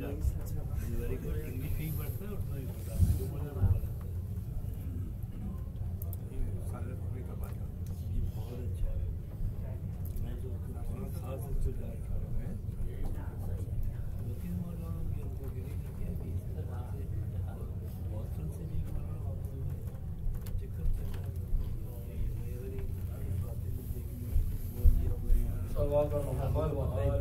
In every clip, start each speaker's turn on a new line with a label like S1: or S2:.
S1: Very good. English ठीक पढ़ता है और तो ही पढ़ता है तो मजा आ रहा है। सारे पूरी का बात ये बहुत अच्छा है। मैं तो थोड़ा खास से डाल कर रहा हूं लेकिन मौलाना भी हमको गिरी नहीं किया कि इस तरह से बॉस्टन से भी मौलाना चेकअप चल रहा है ये वेरी बातें देखनी वो ये अपने
S2: सवाब मोहम्मद व आले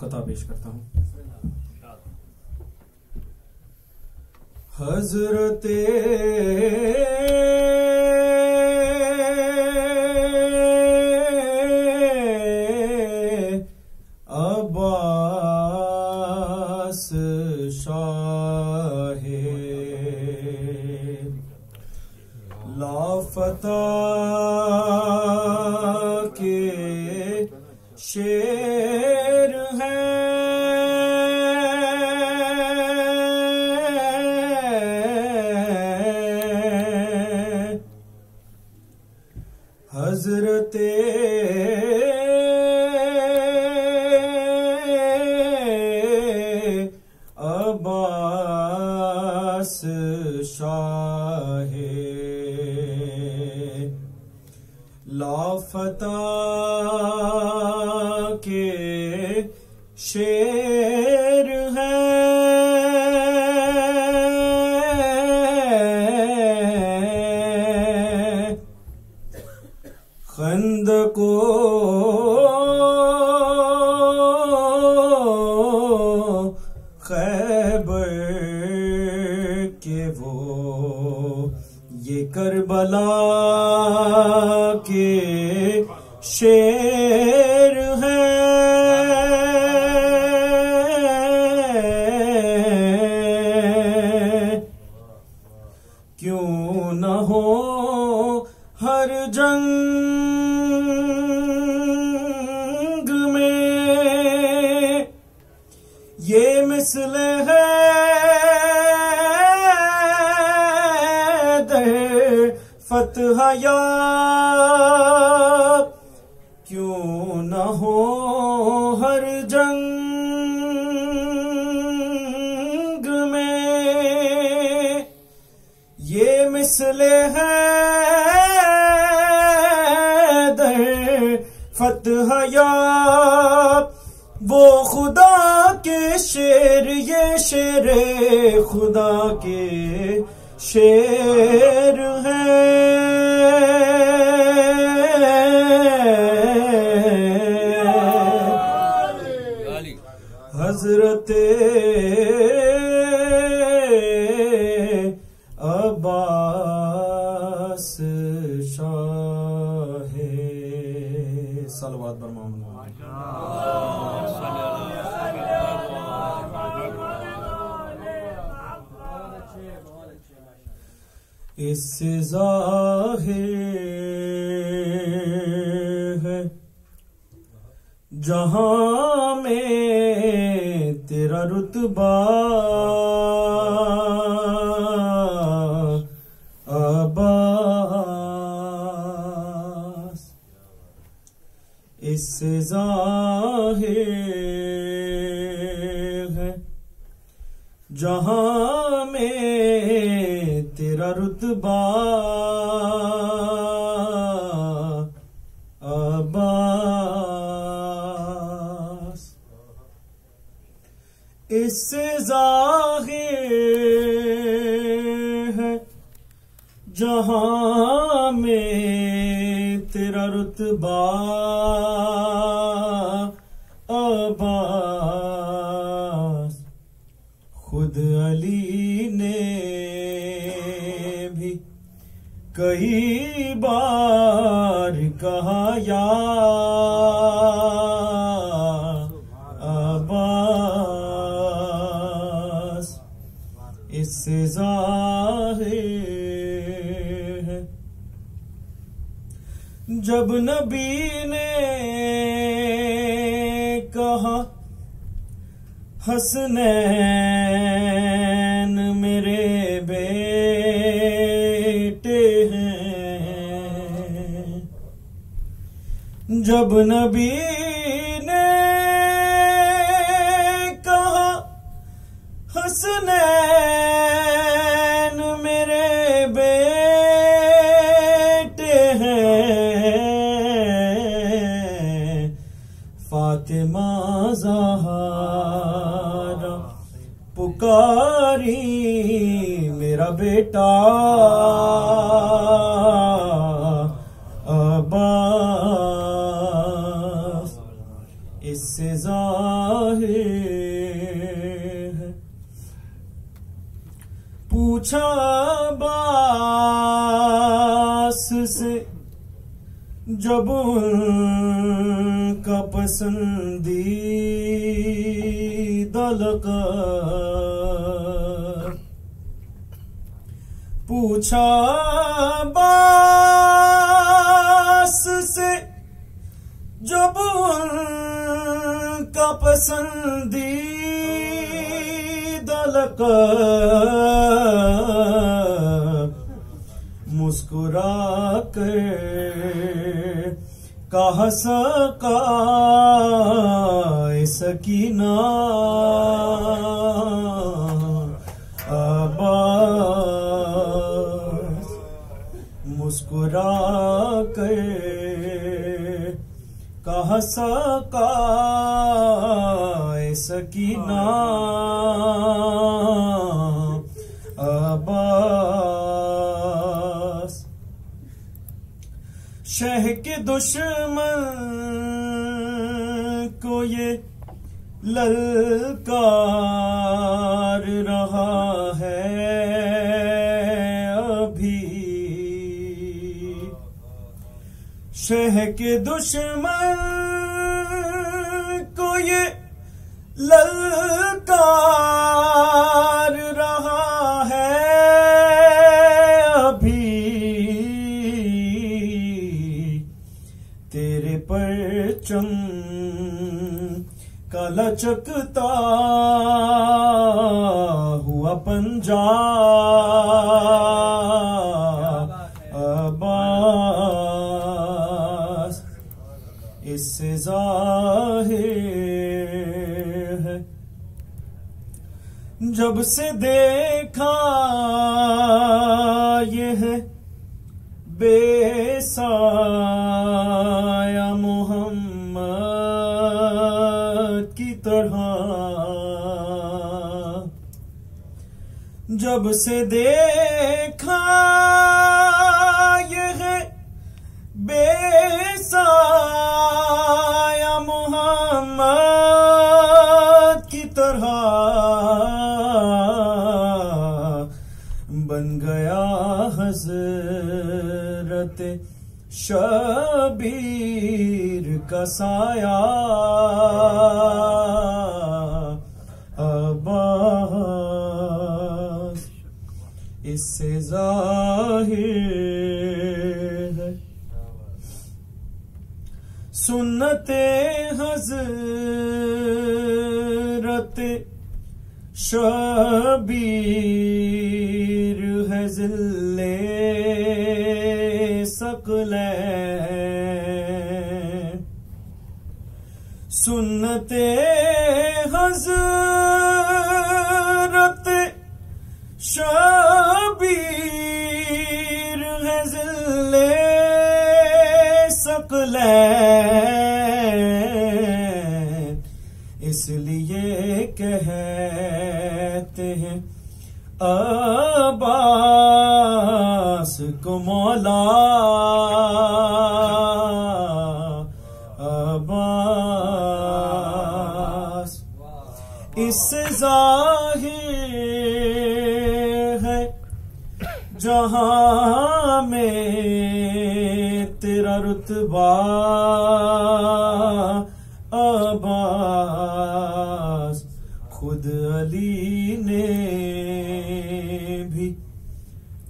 S2: कथा पेश करता हूँ। हजरते अब्बास शाहे लाफता के शेर हैं, हजरते अब्बास शाहे लाफता के शेर हैं, खंदको खैबर के वो ये करबला के शेर हैं, क्यों न हो हर जंग में ये मिसले है फतह याब, क्यों न हो हर जंग में ये मिसले है फतह याब, वो खुदा के शेर ये शेर खुदा के शेर हैं, हजरते अब्बास शाहे सलवात पर मोहम्मद। इससे ज़ाहिर है जहां में तेरा रुतबा अब्बास, इससे ज़ाहिर है जहां में तेरा रुतबा अब्बास, इससे ज़ाहिर है जहां में तेरा रुतबा अब्बास, खुद अली ने भी कई बार कहा या अब्बास, इससे ज़ाहिर है जब नबी ने कहा हसनैन मेरे बेटे हैं, जब नबी ने कहा हसनैन मेरे बेटे हैं, फातिमा ज़हरा पुकारी मेरा बेटा अब्बास, इससे ज़ाहिर से जब उनका पसंदीदा लक़ब पूछा अब्बास से जब उनका पसंदीदा लक़ब मुस्कुरा कर कहा सकाए सकीना अब्बास मुस्कुरा कर कहा सकाए सकीना अब्बास शह के दुश्मन को ये ललकार रहा है अभी शह के दुश्मन को ये ललकार रहा है अभी तेरे परचम का लचकता हुआ पंजा अब्बास इससे ज़ाहिर है जब से देखा ये है बेसाया मोहम्मद की तरह जब से देखा ये है बेसाया मोहम्मद की तरह बन गया हज़रत शबीर का साया अब्बास इससे ज़ाहिर है सुन्नते हज़रत शबीर है ज़िल्ले सकलैन सुन्नते हज़रत शबीर है ज़िल्ले सकलैन इसलिए कहते हैं अब्बास को मौला अब्बास इससे ज़ाहिर है जहां में तेरा रुतबा अब्बास खुद अली ने भी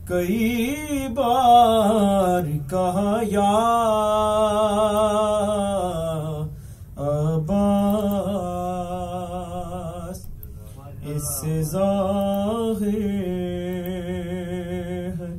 S2: कई बार कहा या अब्बास इससे ज़ाहिर है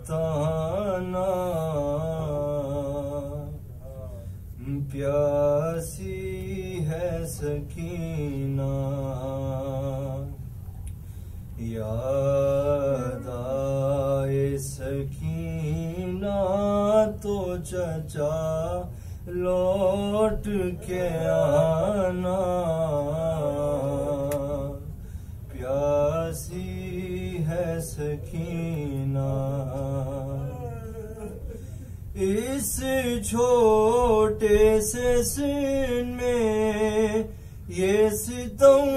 S3: बताना, प्यासी है सकीना, याद आए सकीना तो चचा लौट के आना, प्यासी है सकीना। इस छोटे से सिन में ये सितम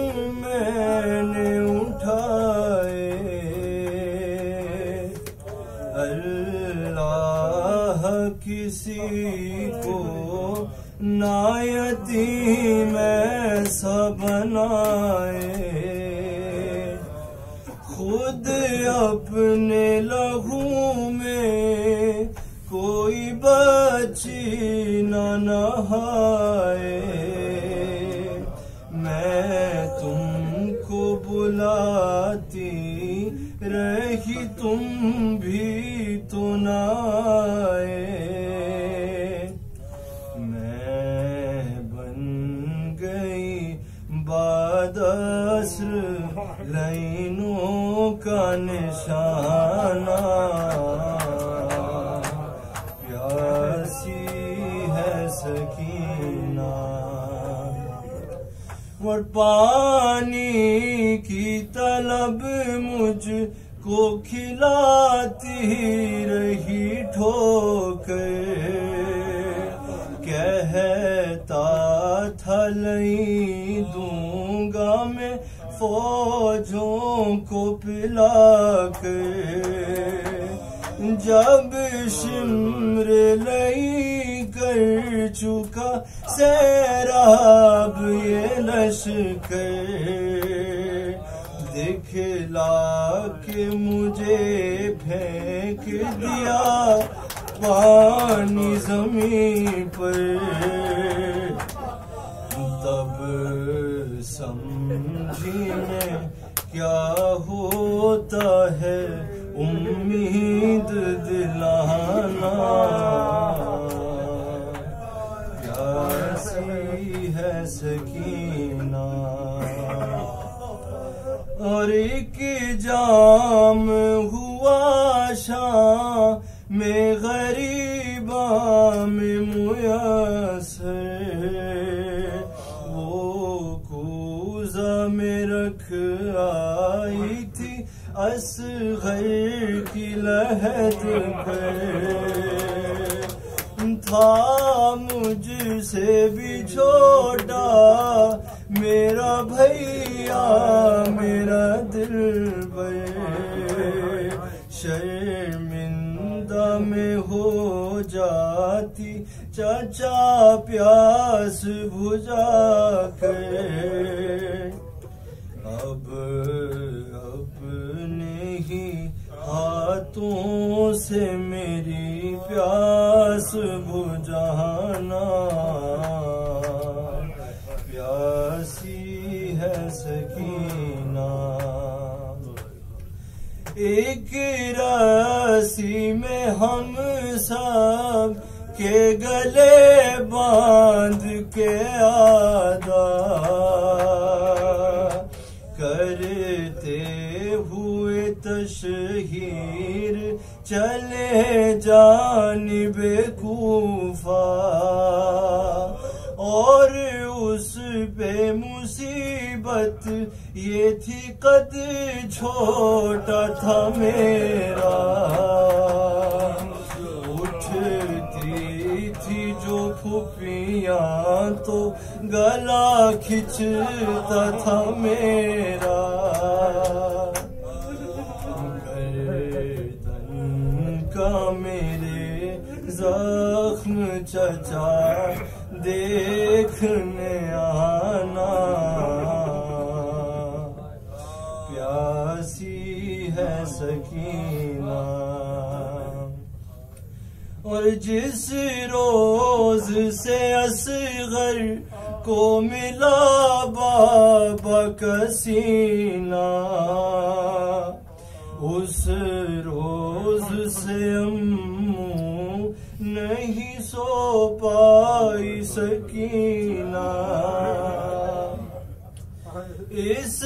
S3: मैंने उठाए, अल्लाह किसी को नायतीम ऐसा बनाए, खुद अपने लहू में कोई बच्ची न नहाए, मैं तुमको बुलाती रही तुम भी तो न आए, मैं बन गई बादस्र लाइनों का निशाना, प्यासी है सकीना। और पानी की तलब मुझको खिलाती रही ठोकर, कहता था नहीं दूंगा मैं फौजों को पिलाकर, जब शिम्र लई कर चुका सैराब ये लश्कर, दिखला के मुझे फेंक दिया पानी ज़मीन पर, तब समझी मैं क्या होता है उम्मीद दिलाना, प्यासी है सकीना। और एक जाम हुआ शाम में गरीबा में मुयस्सर, वो कूज़ा में रख आई थी असग़र की लहद पर, था मुझसे भी छोटा मेरा भैया मेरा दिलबर, शर्मिंदा में हो जाती चाचा प्यास बुझा कर, अब अपने ही हाथों से मेरी प्यास बुझाना, प्यासी है सकीना। एक रस्सी में हम सब के गले बांध के आदा करते हुए तशहीर चले जानिबे कूफा, और उस पे मुसीबत ये थी कद छोटा था मेरा, उठती थी जो फुफियां तो गला खिंचता था मेरा, गर्दन का मेरे जख्म चचा देखने आना, प्यासी है सकीना। और जिस रोज से असगर को मिला बाबा का सीना, उस रोज से अम्मू नहीं सो पाई सकीना। इस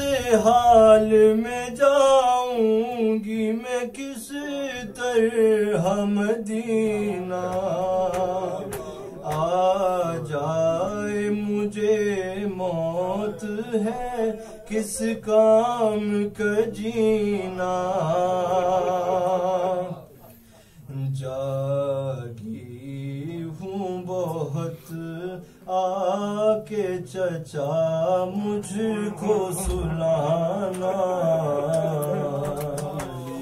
S3: हाल में जाऊंगी मैं किस तरह मदीना। आ जाए मुझे मौत है किस काम का जीना। जागी हूँ बहुत आके चचा मुझको सुलाना।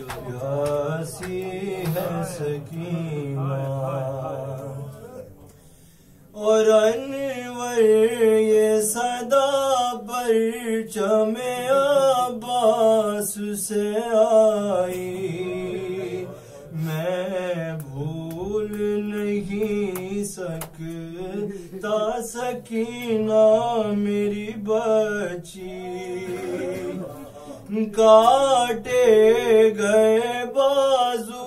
S3: प्यासी है सकीना। और अनवर ये सदा परचमे अब्बास से आई। मैं भूल नहीं सकता सकीना मेरी बच्ची। काटे गए बाजू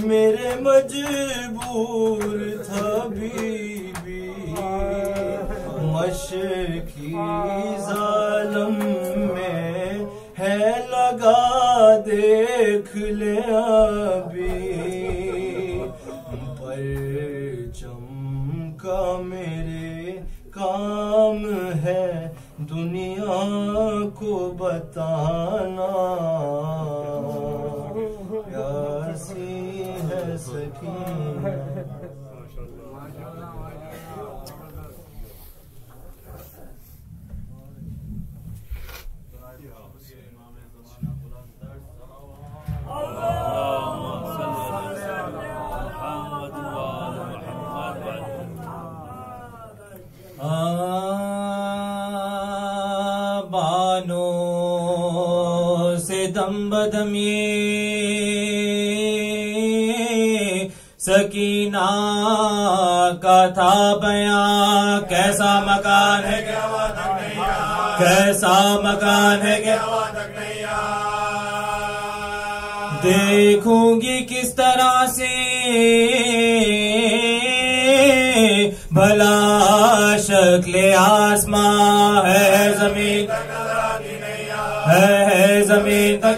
S3: मेरे मजबूर था बीबी। मशकी जालम में है लगा देख ले अभी। परचम का मेरे काम है दुनिया को बताना। प्यासी है सकीना।
S4: बानो से दम बदम ये सकीना का था बयां। कैसा मकान है कैसा मकान है देखूंगी किस तरह से भला शक्ले आसमां है जमीन है जमीन तक।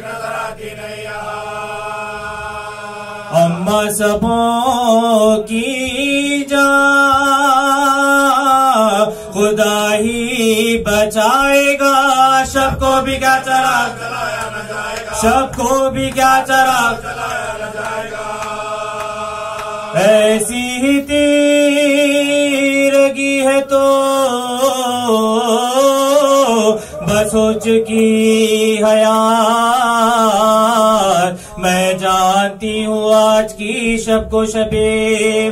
S4: अम्मा सबों की जान खुदा ही बचाएगा। सबको भी क्या चराग सबको भी क्या चराग ऐसी ही तीरगी है तो बस हो चुकी हयात। मैं जानती हूँ आज की शब को शबे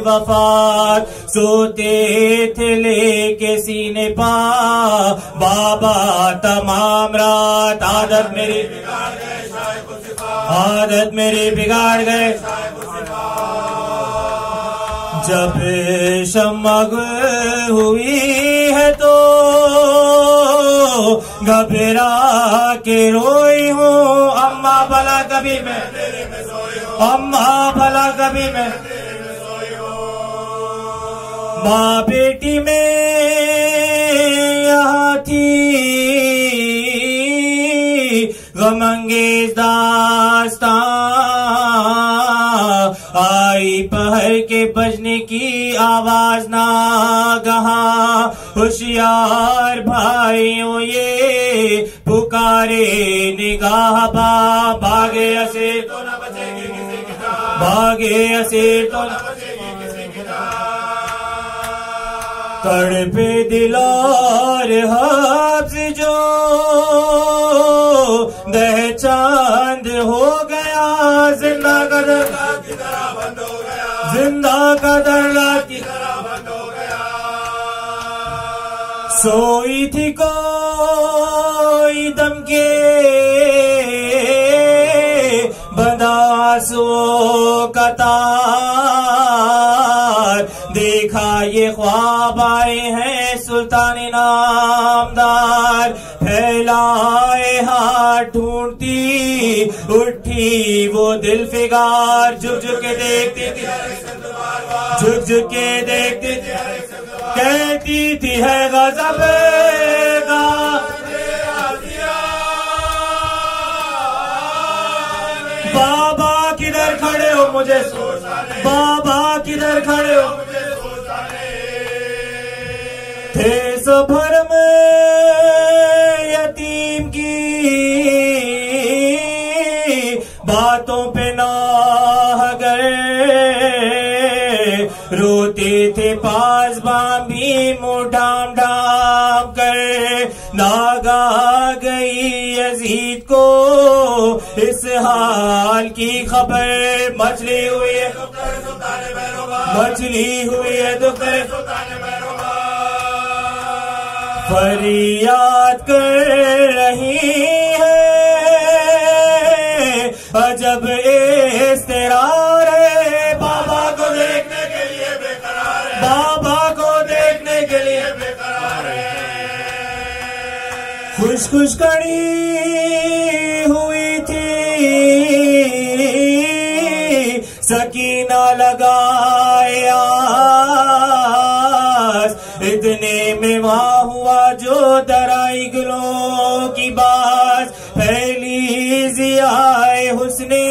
S4: वफात। सोते थे लेके सीने पा बाबा तमाम रात। आदत मेरी बिगाड़ गए जब शमग हुई है तो घबरा के रोई हूँ। अम्मा भला कभी मैं माँ बेटी में यहाँ थी गमंगेज दास्तां। आई पहर के बजने की आवाज नागहा। होशियार भाइयों ये पुकारे निगाह भागे असीर तो न बचेगी किसी की जान। भागे असीर तो न बचेगी किसी की जान। तड़पे दिल और हब्स जो दह चांद हो गया। जिंदा का दरगाह की तरह बंद हो गया। जिंदा का दरगाह की तरह बंद हो गया। सोई थी कोई दम के बंदासुओं का तार। देखा ये ख्वाब आए हैं सुल्तानी नामदार। फैलाए हाथ ढूंढती उठी वो दिल फिगार, झुक झुक के देखती थी, झुक झुक के देखती थी, कहती थी है गज़ब का बाबा किधर खड़े हो मुझे, बाबा किधर खड़े हो मुझे, थे सफर में यतीम की बातों पे नाह गए, रोते थे पास बामी मुँह ढाम ढाम कर, नागा गई यजीद को इस हाल की खबर, मछली हुई है मछली हुई है दुखर, फरियाद कर रही है अजब इस्तिरार है, बाबा को देखने के लिए बेकरार है, बाबा को देखने के लिए बेकरार है। खुश खुश कड़ी हुई थी सकीना लगाए आस, इतने में वहाँ हुआ जो दराई गुलों की बात, फैली जियाए हुस्ने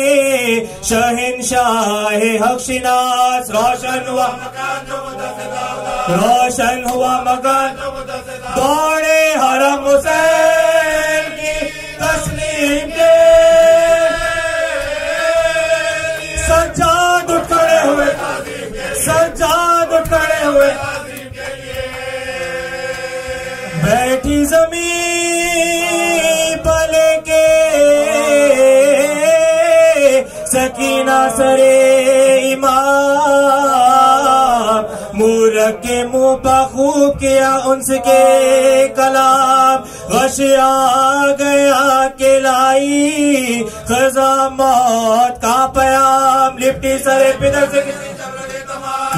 S4: शहंशाह हक़शिनास, रोशन हुआ मकान जो रोशन हुआ मकान, दौड़े हरम हुसैन की तस्लीम के, सज्जाद उठ खड़े हुए, सज्जाद उठ खड़े हुए, बैठी ज़मीन पले के सकीना सरे इमाम, मुँह के मुँह पर खूब किया उनके कलाम, गश आ गया के लाई खज़ा मौत का पयाम, लिपटी सरे पिदर से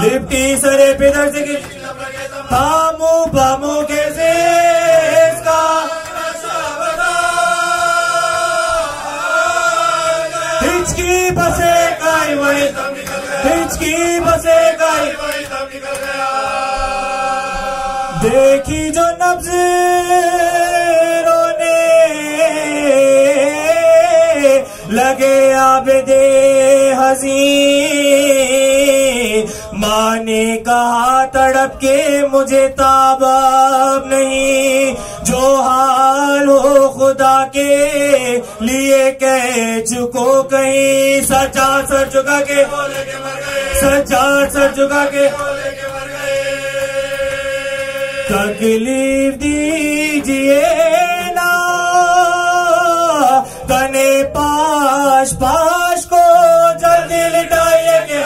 S4: लिपटी सरे पिदर से बामू बामू के से इसका हिचकी बसे काई वही, हिचकी बसे काई देखी जो नब्ज़ रोने लगे आबिदे हज़ीं, माँ ने कहा तड़प के मुझे ताबब नहीं, जो हाल हो खुदा के लिए कह चुको कहीं, सच्चा सर झुका के सच्चा सर झुका के तकलीफ दीजिए ना तने पाश पाश को, जल्दी लिटाइए के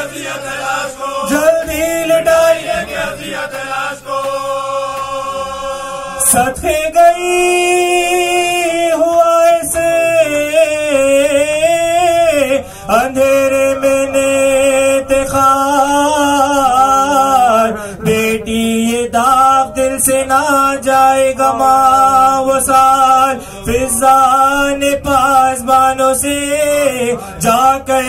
S4: जल्दी लिटाइए सदके गई हुआ ऐसे अंधेरे में नेत्खार, बेटी ये दाग दिल से ना जाएगा माँ वो साल, फिजा ने पासबानों से जाकर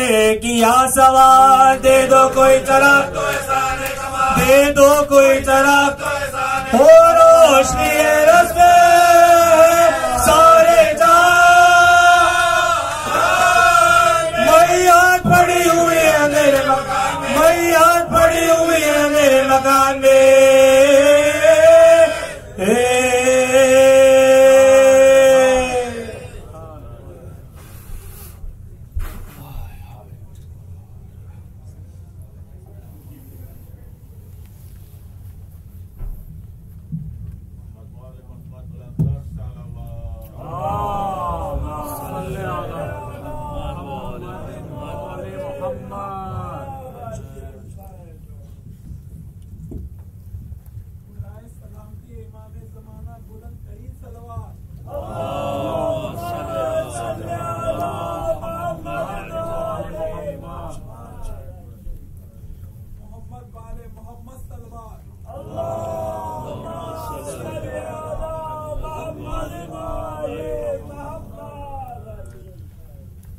S4: किया सवाल, दे दो कोई तरह दे दो कोई तरह हो रोशनी रस्ते सारे जान, मैयाद पड़ी हुई है मेरे मकान, मैयाद पड़ी हुई है मेरे मकान में,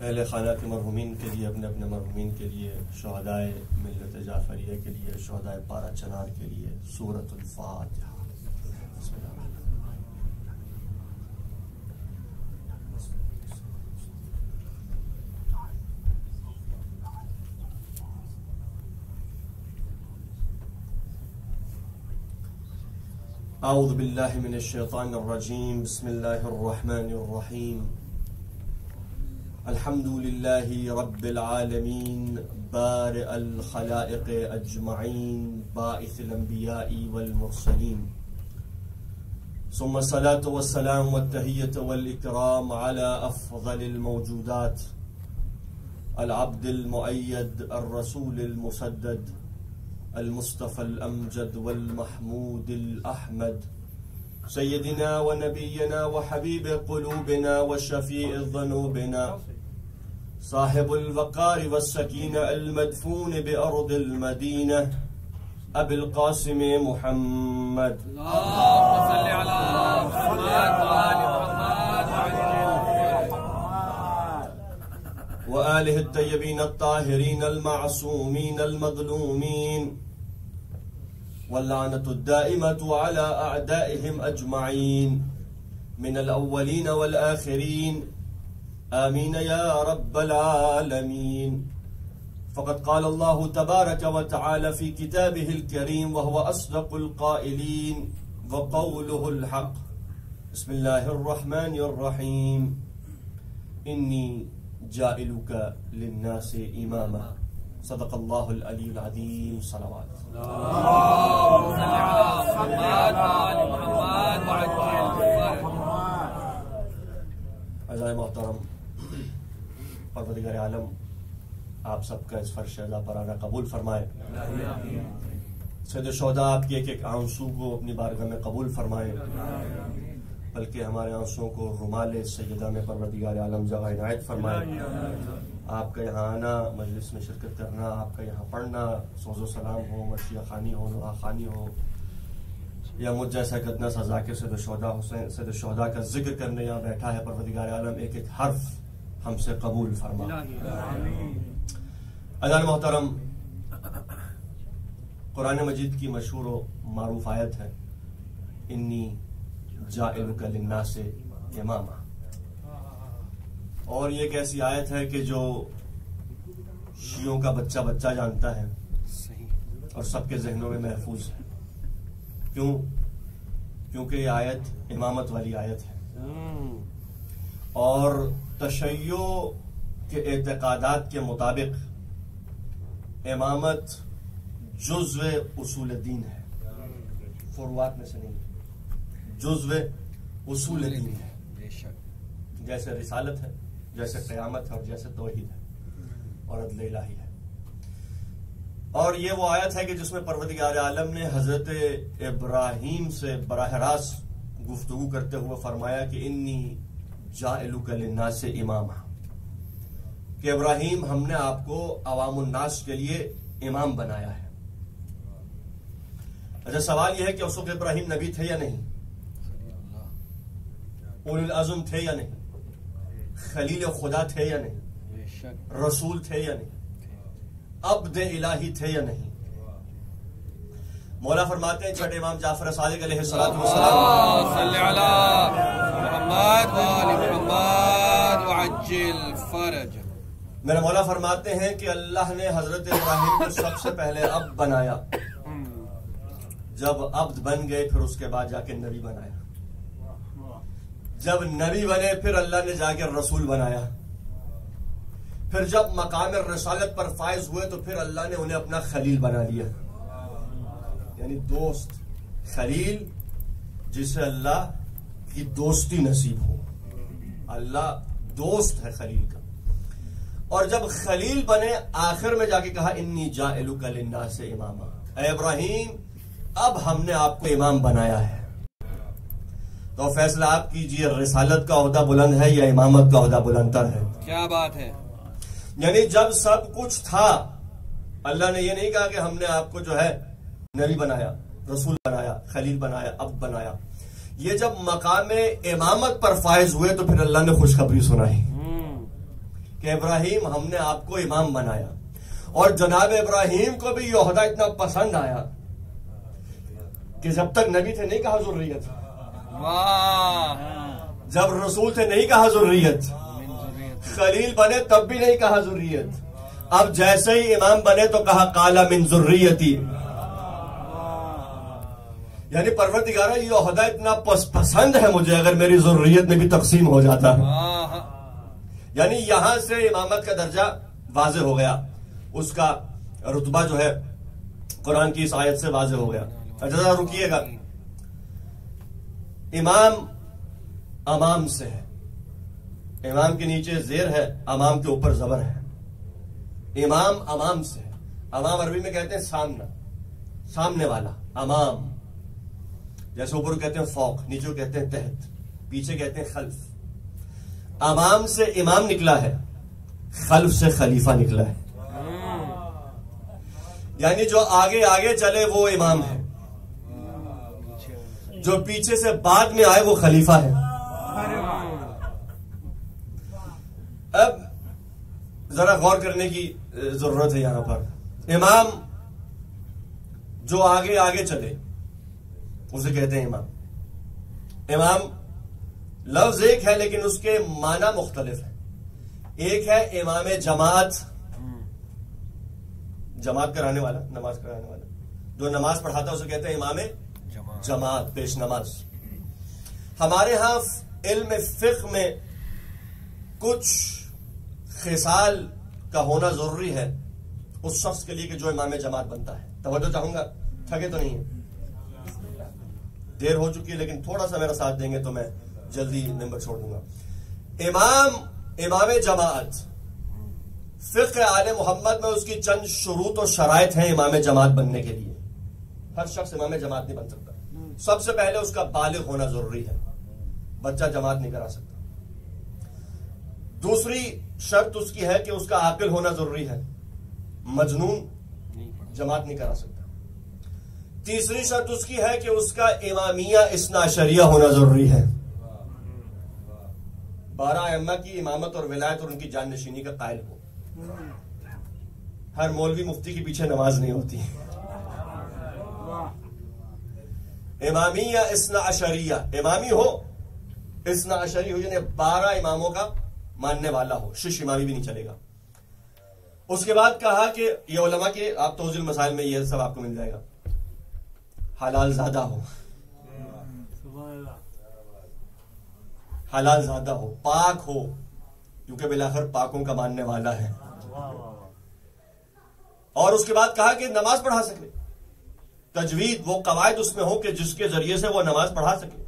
S3: अहले खाना के मरहूमीन के लिए, अपने अपने मरहूमीन के लिए, शुहदाए मिल्लत जाफरिया के लिए, शुहदाए पारा चनार के लिए सूरतुल फातिहा। अऊज़ु बिल्लाहि मिनश शैतानिर रजीम, बिस्मिल्लाहिर रहमानिर रहीम। अल्हम्दुलिल्लाहि रब्बिल आलमीन, बारिअल खलाइक़ अजमईन, बाइसिल अंबियाई वल मुरसलीन, सुम्मा सलातु वस्सलाम वत्तहिय्यतु वल इकराम अला अफ़ज़लिल मौजूदात, अल अब्दिल मुअय्यद, अर रसूलिल मुसद्दद, अल मुस्तफ़ल अमजद वल महमूदिल अहमद, सय्यदिना व नबियना व हबीब क़ुलूबिना व शफ़ीअ ज़ुनूबिना, साहिबुल वक़ार व सकीना, अल मदफून बिअर्दिल मदीना, अबिल क़ासिम मुहम्मद। अल्लाहुम्मा सल्लि अला मुहम्मद व आलि मुहम्मद व आलिहि अत्तय्यबीन अत्ताहिरीन अल मासूमीन अल मज़लूमीन, वल्लानतु दाइमतु अला अअदाइहिम अजमईन, मिनल अव्वलीन वल आखिरीन, आमीन या रब्बल आलमीन। फ़क़द क़ाल अल्लाहु तबारक व तआला फ़ी किताबिहिल करीम व हुवा अस्दक़ुल क़ाइलीन व क़ौलुहुल हक़। बिस्मिल्लाहिर रहमानिर रहीम, इन्नी जाइलुका लिन्नासि इमामा, सदक़ल्लाहुल अलीयुल अज़ीम। सलावत। अज़ाए मोहतरम, परवरदिगार आलम आप सबका इस फर्श अज़ा पर आना कबूल फरमाए। सैयद शोहदा आपके एक एक आंसू को अपनी बारगाह में कबूल फरमाए, बल्कि हमारे आंसुओं को रुमाले सैयदा में परवरदिगार आलम जगह इनायत फरमाए। आपका यहाँ आना, मजलिस में शिरकत करना, आपका यहाँ पढ़ना, सोज़ो सलाम हो, मशिया खानी हो, नुहा खानी हो, या मुझ जैसा गदना सजा के सैयद शोहदा हुसैन, सैयद शोहदा का जिक्र करने यहाँ बैठा है, परवरदिगार आलम एक एक हर्फ हमसे कबूल फरमा। अज़ान मोहतरम, कुरान मजीद की मशहूर व मारूफ आयत है, इन्नी जाइलुका लिन्नासि इमामा। और ये एक ऐसी आयत है कि जो शियों का बच्चा बच्चा जानता है और सबके जहनों में महफूज है। क्यों? क्योंकि ये आयत इमामत वाली आयत है और तशय्यो के एतकादात के मुताबिक इमामत जुज़्व उसूल दीन है, फुरुआत में से नहीं, जुज़्व उसूल दीन है। जैसे रिसालत है, जैसे क़यामत है और जैसे तौहीद है और अदल इलाही है। और ये वो आयत है कि जिसमें परवरदिगार आलम ने हजरत इब्राहीम से बराह रास्त गुफ्तगू करते हुए फरमाया कि इन्नी जाइलुका लिन्नासि इमामा, कि इब्राहीम हमने आपको अवामुन नास के लिए इमाम बनाया है। अच्छा, सवाल यह है कि उस वक्त इब्राहीम नबी थे या नहीं, उलुल अज़्म थे या नहीं, खलील खुदा थे या नहीं, रसूल थे या नहीं, अब्द इलाही थे या नहीं। मौला फरमाते हैं छठे इमाम जाफर सादिक अलैहिस्सलातु वस्सलाम, सल्लि अला मुहम्मद व आलि मुहम्मद व अज्जिल फरज। मेरे मौला फरमाते हैं कि अल्लाह ने हजरत इब्राहीम को सबसे पहले अब्द बनाया, जब अब्द बन गए फिर उसके बाद जाके नबी बनाया, जब नबी बने फिर अल्लाह ने जाके रसूल बनाया, फिर जब मकाम रसालत पर फायज हुए तो फिर अल्लाह ने उन्हें अपना खलील बना लिया, यानी दोस्त। खलील जिसे अल्लाह की दोस्ती नसीब हो, अल्लाह दोस्त है खलील का। और जब खलील बने आखिर में जाके कहा इन्नी जाइलुका लिन्नासि इमामा, ऐ इब्राहीम अब हमने आपको इमाम बनाया है, तो फैसला आप कीजिए, रिसालत का ओहदा बुलंद है या इमामत का ओहदा बुलंदतर है? क्या बात है। यानी जब सब कुछ था, अल्लाह ने यह नहीं कहा कि हमने आपको जो है नबी बनाया, रसूल बनाया, खलील बनाया, अब बनाया। ये जब मकाम इमामत पर फायज हुए तो फिर अल्लाह ने खुशखबरी सुनाई कि इब्राहिम हमने आपको इमाम बनाया, और जनाब इब्राहिम को भी ये ओहदा इतना पसंद आया कि जब तक नबी थे नहीं कहा जुर्रियत, जब रसूल थे नहीं कहा जुर्रियत, खलील बने तब भी नहीं कहा जुर्रियत, अब जैसे ही इमाम बने तो कहा काला मिन जुर्रियती। यानी परवरदिगारा ये ओहदा इतना पसंद है मुझे, अगर मेरी जुर्रियत में भी तकसीम हो जाता है। यानी यहां से इमामत का दर्जा वाज़े हो गया, उसका रुतबा जो है कुरान की इस आयत से वाज़े हो गया। जरा रुकिएगा, इमाम अमाम से है, इमाम के नीचे जेर है, अमाम के ऊपर जबर है। इमाम अमाम से है, अमाम अरबी में कहते हैं सामना, सामने वाला अमाम। जैसे ऊपर कहते हैं फौक, नीचे कहते हैं तहत, पीछे कहते हैं खल्फ। अमाम से इमाम निकला है, खल्फ से खलीफा निकला है। यानी जो आगे आगे चले वो इमाम है, जो पीछे से बाद में आए वो खलीफा है। अब जरा गौर करने की जरूरत है यहां पर। इमाम जो आगे आगे चले उसे कहते हैं इमाम। इमाम लफ्ज एक है लेकिन उसके माना मुख्तलिफ है। एक है इमाम जमात, जमात कराने वाला, नमाज कराने वाला, जो नमाज पढ़ाता है उसे कहते हैं इमाम जमात, पेश नमाज। हमारे यहां इल्म फिक्र में कुछ खिसाल का होना जरूरी है उस शख्स के लिए कि जो इमाम जमात बनता है। तवज्जो चाहूंगा, थके तो नहीं है, देर हो चुकी है, लेकिन थोड़ा सा मेरा साथ देंगे तो मैं जल्दी नंबर छोड़ दूंगा। इमाम जमात फिक्र आले मोहम्मद में उसकी चंद शुरूत और शराइत हैं इमाम जमात बनने के लिए। हर शख्स इमाम जमात नहीं बन सकता। सबसे पहले उसका बालिग होना जरूरी है, बच्चा जमात नहीं करा सकता। दूसरी शर्त उसकी है कि उसका आकिल होना जरूरी है, मजनून जमात नहीं करा सकता। तीसरी शर्त उसकी है कि उसका इमामिया इस्ना अशरिया होना जरूरी है, 12 अइम्मा की इमामत और विलायत और उनकी जाननशीनी का कायल हो। हर मौलवी मुफ्ती के पीछे नमाज नहीं होती। इमामिया इस्ना अशरिया, इमामी हो, इस्ना अशरी हो, यानी 12 इमामों का मानने वाला हो, शिश इमामी भी नहीं चलेगा। उसके बाद कहा कि ये उलमा के आप तौजील मसाइल में ये सब आपको मिल जाएगा, हलाल ज़्यादा हो, हलाल ज़्यादा हो, पाक हो, क्योंकि बिलाखिर पाकों का मानने वाला है। और उसके बाद कहा कि नमाज पढ़ा सके, तजवीद वो कवायद उसमें हो कि जिसके जरिए से वो नमाज पढ़ा सके,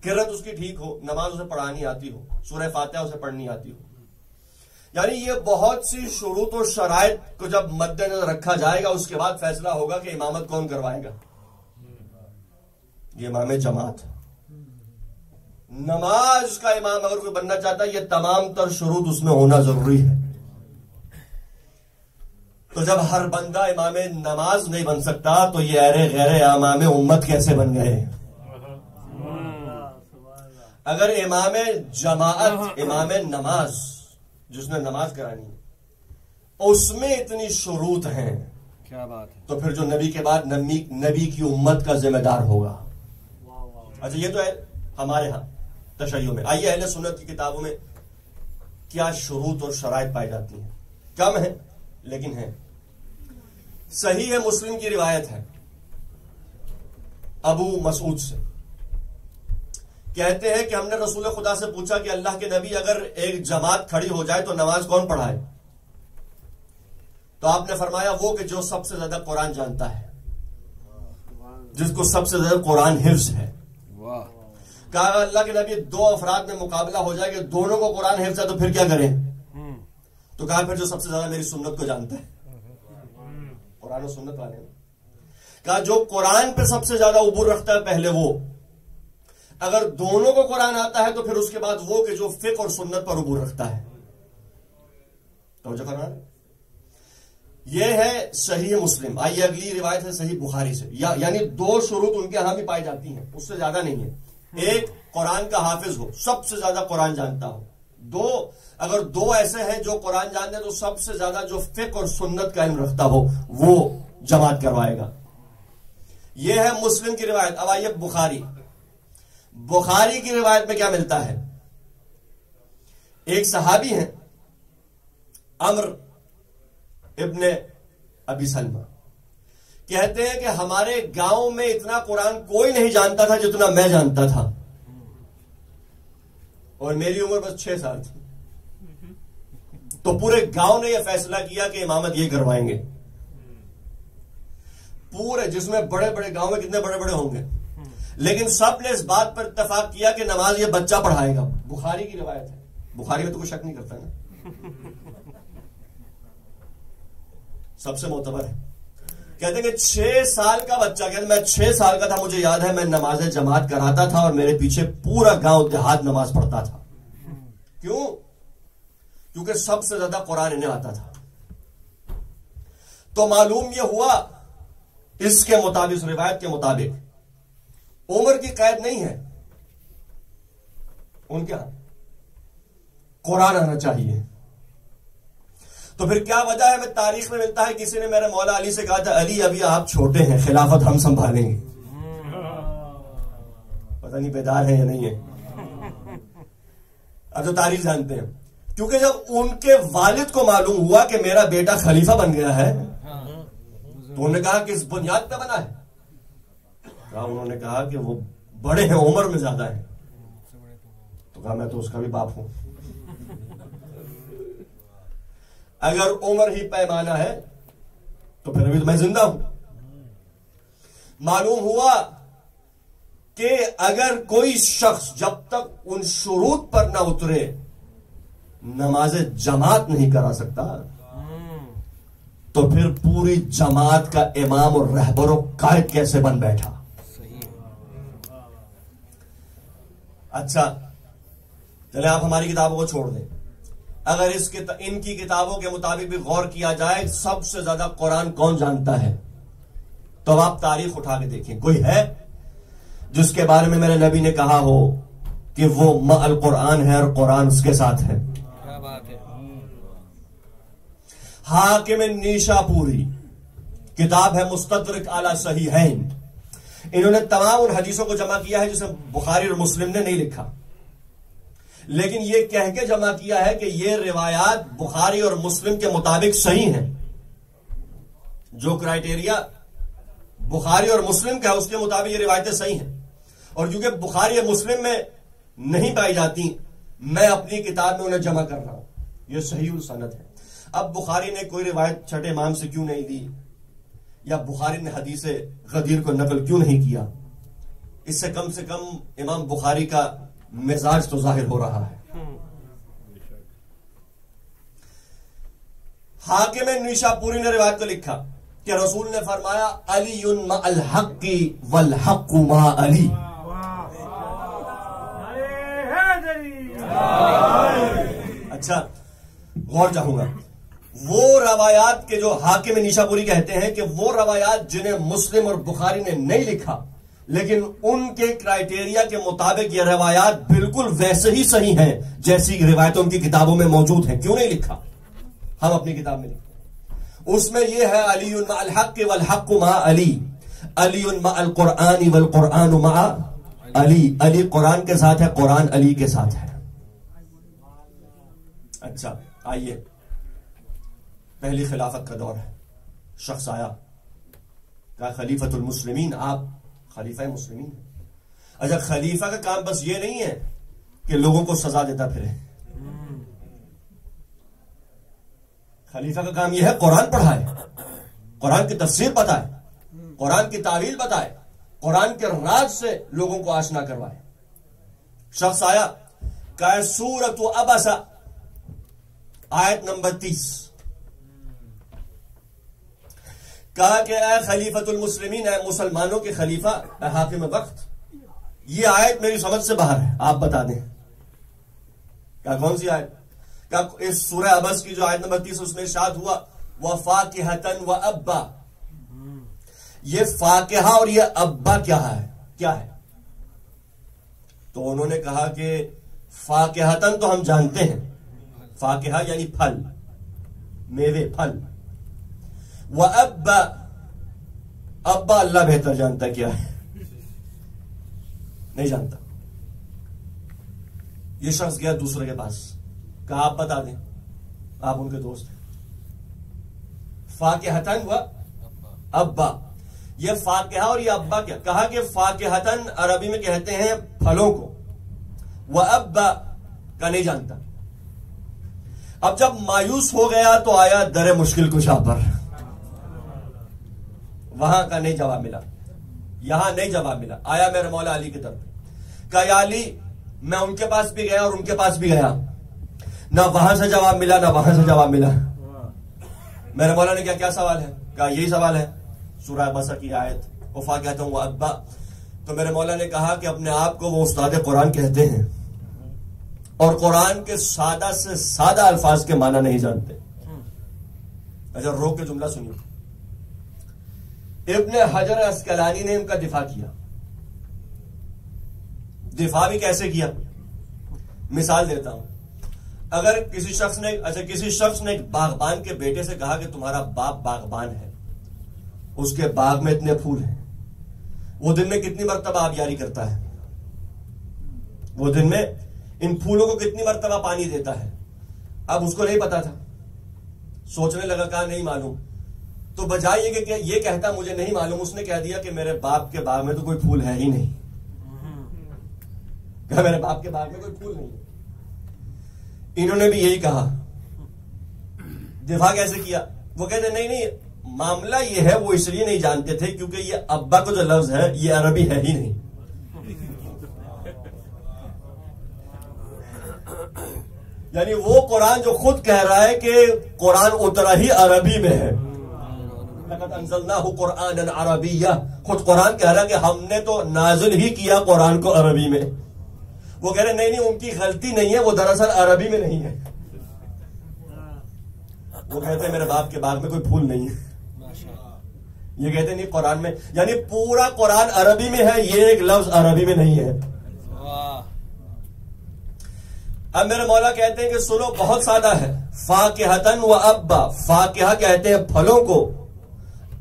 S3: किरत उसकी ठीक हो, नमाज उसे पढ़ानी आती हो, सूरह फातिहा उसे पढ़नी आती हो। यानी ये बहुत सी शुरूत और शराइत को जब मद्देनजर रखा जाएगा उसके बाद फैसला होगा कि इमामत कौन करवाएगा। ये इमाम जमात है। नमाज का इमाम अगर कोई बनना चाहता है, ये तमाम तर शुरूत उसमें होना जरूरी है। तो जब हर बंदा इमाम नमाज नहीं बन सकता तो ये अरे गैरे इमाम उम्मत कैसे बन गए। अगर इमाम जमात, इमाम नमाज जिसने नमाज करानी है, उसमें इतनी शुरूत हैं,
S4: क्या बात है,
S3: तो फिर जो नबी के बाद नबी की उम्मत का जिम्मेदार होगा। अच्छा, ये तो है हमारे यहां तशय्युअ में। आइए अहले सुन्नत की किताबों में क्या शुरूत और शराइत पाई जाती हैं। कम है लेकिन है। सही है, मुस्लिम की रिवायत है अबू मसूद से, कहते हैं कि हमने रसूल खुदा से पूछा कि अल्लाह के नबी अगर एक जमात खड़ी हो जाए तो नमाज कौन पढ़ाए। तो आपने फरमाया वो कि जो सबसे ज्यादा कुरान जानता है, जिसको सबसे ज्यादा कुरान हिफ्ज है। कहा अल्लाह के नबी दो अफराद में मुकाबला हो जाए कि दोनों को कुरान हिफ्ज है तो फिर क्या करें। तो कहा फिर जो सबसे ज्यादा मेरी सुन्नत को जानता है, कुरान और सुन्नत वाले। कहा जो कुरान पे सबसे ज्यादा उबूर रखता है पहले वो, अगर दोनों को कुरान आता है तो फिर उसके बाद वो कि जो फिक्र और सुन्नत पर उबूर रखता है। तो जो कुरान ये है सही मुस्लिम। आइए अगली रिवायत है सही बुखारी से, यानी दो शुरूत उनके यहां भी पाई जाती हैं, उससे ज्यादा नहीं है। एक कुरान का हाफिज हो, सबसे ज्यादा कुरान जानता हो, अगर दो ऐसे हैं जो कुरान जानते हैं, तो सबसे ज्यादा जो फिक्र और सुन्नत का इल्म रखता हो वो जमात करवाएगा। यह है मुस्लिम की रिवायत। अब आइए बुखारी की रिवायत में क्या मिलता है। एक सहाबी हैं अम्र इब्ने अबी सलमा, कहते हैं कि हमारे गांव में इतना कुरान कोई नहीं जानता था जितना मैं जानता था, और मेरी उम्र बस 6 साल थी। तो पूरे गांव ने यह फैसला किया कि इमामत ये करवाएंगे। पूरे, जिसमें बड़े बड़े गांव में कितने बड़े बड़े होंगे, लेकिन सब ने इस बात पर इत्तेफाक किया कि नमाज ये बच्चा पढ़ाएगा। बुखारी की रिवायत है, बुखारी में तो कोई शक नहीं करता ना, सबसे मोतबर है। कहते हैं कि 6 साल का बच्चा, कहते मैं 6 साल का था, मुझे याद है मैं नमाज जमात कराता था और मेरे पीछे पूरा गांव देहात नमाज पढ़ता था। क्यों? क्योंकि सबसे ज्यादा कुरान इन्हें आता था। तो मालूम यह हुआ, इसके मुताबिक, रिवायत के मुताबिक उम्र की कैद नहीं है, उनके यहां कुरान आना चाहिए। तो फिर क्या वजह है? मैं तारीख में मिलता है किसी ने मेरे मौला अली से कहा था, अली अभी आप छोटे हैं, खिलाफत हम संभालेंगे। पता नहीं बेदार है या नहीं है। अब तो तारीख जानते हैं, क्योंकि जब उनके वालिद को मालूम हुआ कि मेरा बेटा खलीफा बन गया है, तो उन्होंने कहा कि इस बुनियाद पे बना है। उन्होंने कहा कि वो बड़े हैं, उम्र में ज्यादा है। तो कहा मैं तो उसका भी बाप हूं। अगर उम्र ही पैमाना है तो फिर अभी तो मैं जिंदा हूं। मालूम हुआ कि अगर कोई शख्स जब तक उन शुरूत पर ना उतरे नमाज जमात नहीं करा सकता, तो फिर पूरी जमात का इमाम और रहबर और कायद कैसे बन बैठा। अच्छा चले, आप हमारी किताबों को छोड़ दें। अगर इनकी किताबों के मुताबिक भी गौर किया जाए, सबसे ज्यादा कुरान कौन जानता है, तो अब आप तारीख उठा के देखें। कोई है जिसके बारे में मेरे नबी ने कहा हो कि वो मअल कुरान है और कुरान उसके साथ है?
S1: क्या बात है।
S3: हाकिम नीशापुरी, किताब है मुस्तदरक अला सहीहैन। इन्होंने तमाम उन हदीसों को जमा किया है जिसे बुखारी और मुस्लिम ने नहीं लिखा, लेकिन यह कह के जमा किया है कि ये रिवायात बुखारी और मुस्लिम के मुताबिक सही हैं। जो क्राइटेरिया बुखारी और मुस्लिम का है उसके मुताबिक ये रिवायतें सही हैं। और क्योंकि बुखारी और मुस्लिम में नहीं पाई जाती, मैं अपनी किताब में उन्हें जमा कर रहा हूं। यह सही सनद है। अब बुखारी ने कोई रिवायत छठे इमाम से क्यों नहीं दी, या बुखारी ने हदीस गदीर को नकल क्यों नहीं किया, इससे कम इमाम बुखारी का मिजाज तो जाहिर हो रहा है। हाकिम निशापुरी ने रिवायत को लिखा कि रसूल ने फरमाया, अलीयुन मअल हक्की वल हक्कु मा अली। अच्छा गौर चाहूंगा, वो रवायात के जो हाकिम निशापुरी कहते हैं कि वो रवायात जिन्हें मुस्लिम और बुखारी ने नहीं लिखा, लेकिन उनके क्राइटेरिया के मुताबिक ये रवायात बिल्कुल वैसे ही सही हैं जैसी रिवायतें उनकी किताबों में मौजूद हैं। क्यों नहीं लिखा? हम अपनी किताब में लिखते हैं। उसमें यह है, अलीयुन मअल हक्की वल हक्कु मा अली, अलीयुन मअल कुरआनी वल कुरआनु मा अली। अली कुरान के साथ है, कुरान अली के साथ है। अच्छा आइए, पहली खिलाफत का दौर है। शख्स आया, कहा खलीफतुल मुस्लिमीन, आप खलीफा मुस्लिमीन। अच्छा, खलीफा का काम बस ये नहीं है कि लोगों को सजा देता फिरे। खलीफा का काम यह है कुरान पढ़ाए, कुरान की तफसीर बताए, कुरान की तावील बताए, कुरान के राज से लोगों को आशना करवाए। शख्स आया, कहा सूरत अबसा आयत नंबर 30, कहा कि ऐ खलीफतुल मुस्लिमीन, ऐ मुसलमानों के खलीफा, ऐ हाकिम वक्त, ये आयत मेरी समझ से बाहर है, आप बता दें। क्या कौन सी आयत? क्या इस सूरह अबस की जो आयत नंबर 30 उसमें इरशाद हुआ, व फाकिहतन व अब्बा, ये फाकिहा और ये अब्बा क्या है? क्या है? तो उन्होंने कहा कि फाकिहतन तो हम जानते हैं, फाकिहा यानी फल, मेवे, फल। व अब्बा, अब्बा अल्लाह बेहतर जानता क्या है, नहीं जानता। ये शख्स गया दूसरे के पास, कहा आप बता दें, आप उनके दोस्त हैं। फाकिहतन व अब्बा, ये फाकिहा और ये अब्बा क्या, कहा कि फाकिहतन अरबी में कहते हैं फलों को, व अब्बा का नहीं जानता। अब जब मायूस हो गया तो आया दर मुश्किल कुशा पर, वहां का नहीं जवाब मिला, यहां नहीं जवाब मिला, आया मेरे मौला अली की तरफ, कहा या अली मैं उनके पास भी गया और उनके पास भी गया, ना वहां से जवाब मिला ना वहां से जवाब मिला। मेरे मौला ने क्या सवाल है, कहा यही सवाल है, सूरह बसर की आयत, वफा कहता हूं वो अब्बा। तो मेरे मौला ने कहा कि अपने आप को वो उस्ताद कुरान कहते हैं और कुरान के सादा से सादा अल्फाज के माना नहीं जानते। अच्छा रोक के जुमला सुनिए, इब्ने हजर अस्कलानी ने इनका दिफा किया। दिफा भी कैसे किया, मिसाल देता हूं, अगर किसी शख्स ने एक बागबान के बेटे से कहा कि तुम्हारा बाप बागबान है, उसके बाग में इतने फूल हैं, वो दिन में कितनी मर्तबा आबियारी करता है, वो दिन में इन फूलों को कितनी मर्तबा पानी देता है। अब उसको नहीं पता था, सोचने लगा, कहा नहीं मालूम। तो बजाय ये कहता मुझे नहीं मालूम, उसने कह दिया कि मेरे बाप के बाग में तो कोई फूल है ही नहीं, क्या मेरे बाप के बाग में कोई फूल नहीं है। इन्होंने भी यही कहा, दिफा कैसे किया, वो कहते नहीं मामला ये है, वो इसलिए नहीं जानते थे क्योंकि ये अब्बा को जो लफ्ज है ये अरबी है ही नहीं। यानी वो कुरान जो खुद कह रहा है कि कुरान उतरा ही अरबी में है, कुरान अरबिया, खुद कुरान कह रहा है कि हमने तो नाजिल ही किया कुरान को अरबी में। वो कह रहे नहीं उनकी गलती नहीं है, वो दरअसल अरबी में नहीं है। वो कहते हैं मेरे बाप के बाग में कोई फूल नहीं है, ये कहते नहीं कुरान में, यानी पूरा कुरान अरबी में है, ये एक लफ्ज अरबी में नहीं है। अब मेरे मौला कहते हैं कि सुनो बहुत सादा है, फाकिहतन व अब्बा, फाकिहा कहते हैं फलों को,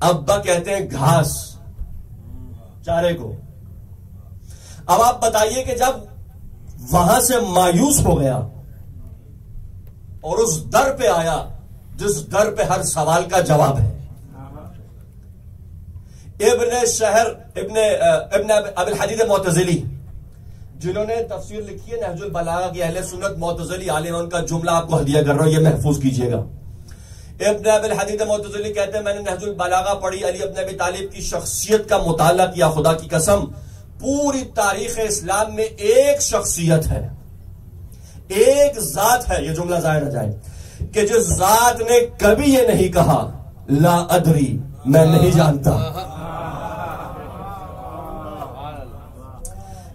S3: अब्बा कहते हैं घास, चारे को। अब आप बताइए कि जब वहां से मायूस हो गया और उस दर पे आया जिस दर पे हर सवाल का जवाब है, इब्ने अबिल हदीद मुअतज़िली जिन्होंने तफसीर लिखी है नहजुल बलागा की, अहले सुन्नत मुअतज़िली आलिम, उनका जुमला आपको हदिया कर रहा हूं, ये महफूज कीजिएगा। इब्ने अबिल हदीद मुअतज़िली कहते हैं मैंने नहजुल बलागा पढ़ी, अली इब्न अबी तालिब की शख्सियत का मुताला किया, खुदा की कसम पूरी तारीख इस्लाम में एक शख्सियत है, एक जात है, ये जुमला जाहिर न जाए, कि जिस जात ने कभी ये नहीं कहा ला अदरी, मैं नहीं जानता।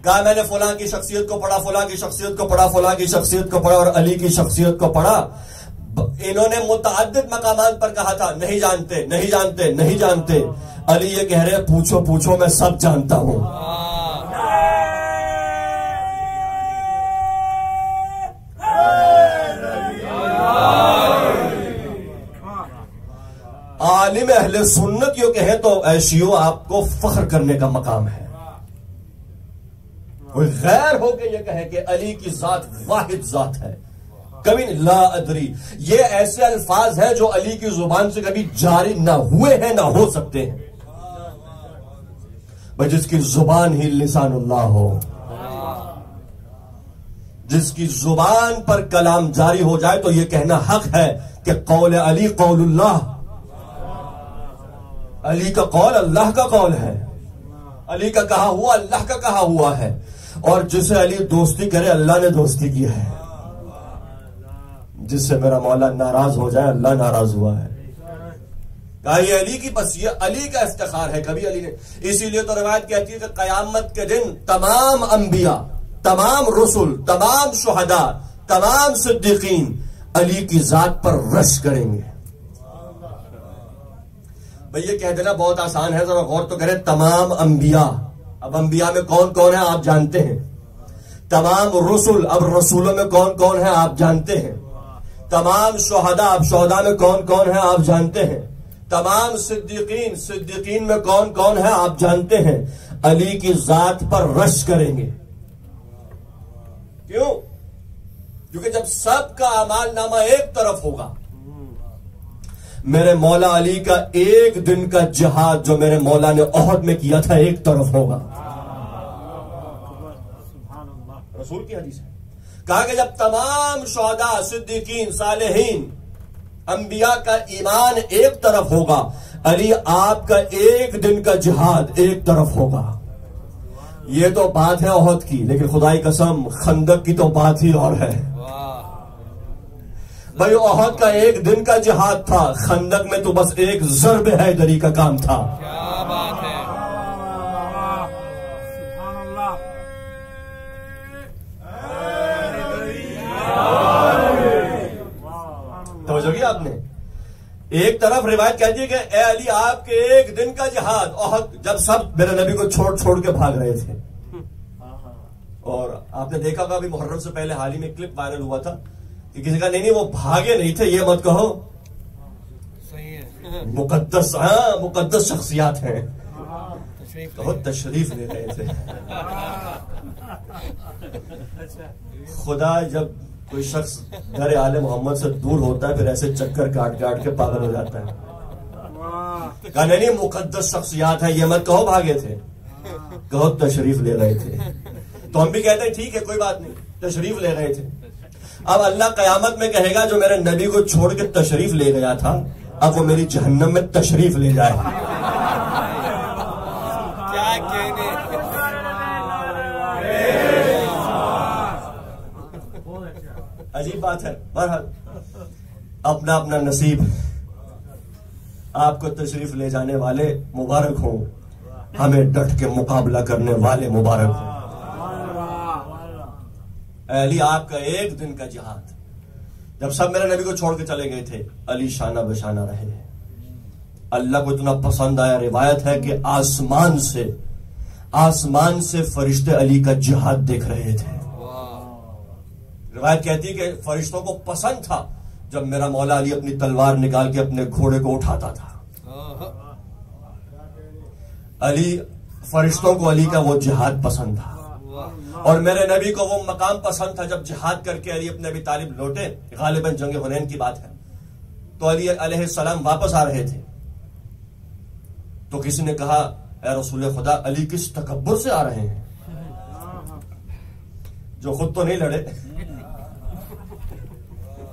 S3: कहा मैंने फलां की शख्सियत को पढ़ा, फलां की शख्सियत को पढ़ा, फलां की शख्सियत को पढ़ा और अली की शख्सियत को पढ़ा। इन्होंने मुतअद्दिद मकामात पर कहा था नहीं जानते नहीं जानते नहीं जानते। अली ये कह रहे पूछो पूछो मैं सब जानता हूं। आलिम अहले सुन्नत यो कहे तो ऐशियो आपको फख्र करने का मकाम है। कोई गैर हो के ये कहे कि अली की जात वाहिद जात है, कभी ला अदरी, ये ऐसे अल्फाज हैं जो अली की जुबान से कभी जारी ना हुए हैं ना हो सकते हैं। भाई जिसकी जुबान ही लिसानुल्लाह हो, जिसकी जुबान पर कलाम जारी हो जाए तो ये कहना हक है कि कौल अली कौलुल्लाह, अली का कौल अल्लाह का कौल है, अली का कहा हुआ अल्लाह का कहा हुआ है। और जिसे अली दोस्ती करे अल्लाह ने दोस्ती की है, जिससे मेरा मौला नाराज हो जाए अल्लाह नाराज हुआ है। कहा ये अली की, बस ये अली का इफ्तिखार है, कभी अली ने। इसीलिए तो रवायत कहती है कि कयामत के दिन तमाम अंबिया, तमाम रसूल, तमाम शुहदा, तमाम सिद्दीकीन अली की जात पर रश करेंगे। भाई ये कह देना बहुत आसान है, जरा गौर तो करें, तमाम अंबिया। अब अंबिया में कौन कौन है आप जानते हैं, तमाम रसूल, अब रसूलों में कौन कौन है आप जानते हैं। तमाम शुहदा, अब शुहदा में कौन कौन है आप जानते हैं। तमाम सिद्दीकीन, सिद्दीकीन में कौन कौन है आप जानते हैं। अली की जात पर रश करेंगे। क्यों? क्योंकि जब सबका अमाल नामा एक तरफ होगा, मेरे मौला अली का एक दिन का जिहाद जो मेरे मौला ने ओहद में किया था एक तरफ होगा। रसूल की हदीस है, कहा कि जब तमाम शुहदा, सिद्दीकीन, सालेहीन, अंबिया का ईमान एक तरफ होगा, अली आपका एक दिन का जिहाद एक तरफ होगा। ये तो बात है ओहद की, लेकिन खुदाई कसम खंदक की तो बात ही और है। भाई ओहद का एक दिन का जिहाद था, खंदक में तो बस एक ज़र्ब हैदरी का काम था।
S1: क्या बात है।
S3: समझ गया आपने। एक तरफ रिवायत कहती है कि ए अली आपके एक दिन का जिहाद, ओहद जब सब मेरे नबी को छोड़ छोड़ के भाग रहे थे। और आपने देखा होगा अभी मुहर्रम से पहले हाल ही में क्लिप वायरल हुआ था कि किसी का नहीं वो भागे नहीं थे, ये मत कहो।
S1: सही है।
S3: मुकद्दस, हाँ मुकद्दस शख्सियात हैं, बहुत तशरीफ ले रहे थे। खुदा जब कोई शख्स घर आले मोहम्मद से दूर होता है फिर ऐसे चक्कर काट काट के पागल हो जाता है। कहा नहीं मुकद्दस शख्सियात है, ये मत कहो भागे थे, कहो तशरीफ ले रहे थे। तो हम भी कहते हैं ठीक है कोई बात नहीं, तशरीफ ले रहे थे। अब अल्लाह कयामत में कहेगा जो मेरे नबी को छोड़ के तशरीफ ले गया था, अब वो मेरी जहन्नम में तशरीफ ले जाए।
S1: क्या कहने।
S3: अजीब बात है। बहरहाल अपना अपना नसीब, आपको तशरीफ ले जाने वाले मुबारक हो, हमें डट के मुकाबला करने वाले मुबारक हो। अली आपका एक दिन का जिहाद, जब सब मेरे नबी को छोड़ के चले गए थे, अली शाना बशाना रहे। अल्लाह को इतना पसंद आया, रिवायत है कि आसमान से फरिश्ते अली का जिहाद देख रहे थे। रिवायत कहती है कि फरिश्तों को पसंद था जब मेरा मौला अली अपनी तलवार निकाल के अपने घोड़े को उठाता था। अली, फरिश्तों को अली का वो जिहाद पसंद था और मेरे नबी को वो मकाम पसंद था। जब जिहाद करके अली अपने अबी तालिब लौटे, गालिबन जंग हुनैन की बात है, तो अली अलैहिस्सलाम वापस आ रहे थे, तो किसी ने कहा ऐ रसूल खुदा, अली किस तकब्बुर से आ रहे हैं, जो खुद तो नहीं लड़े,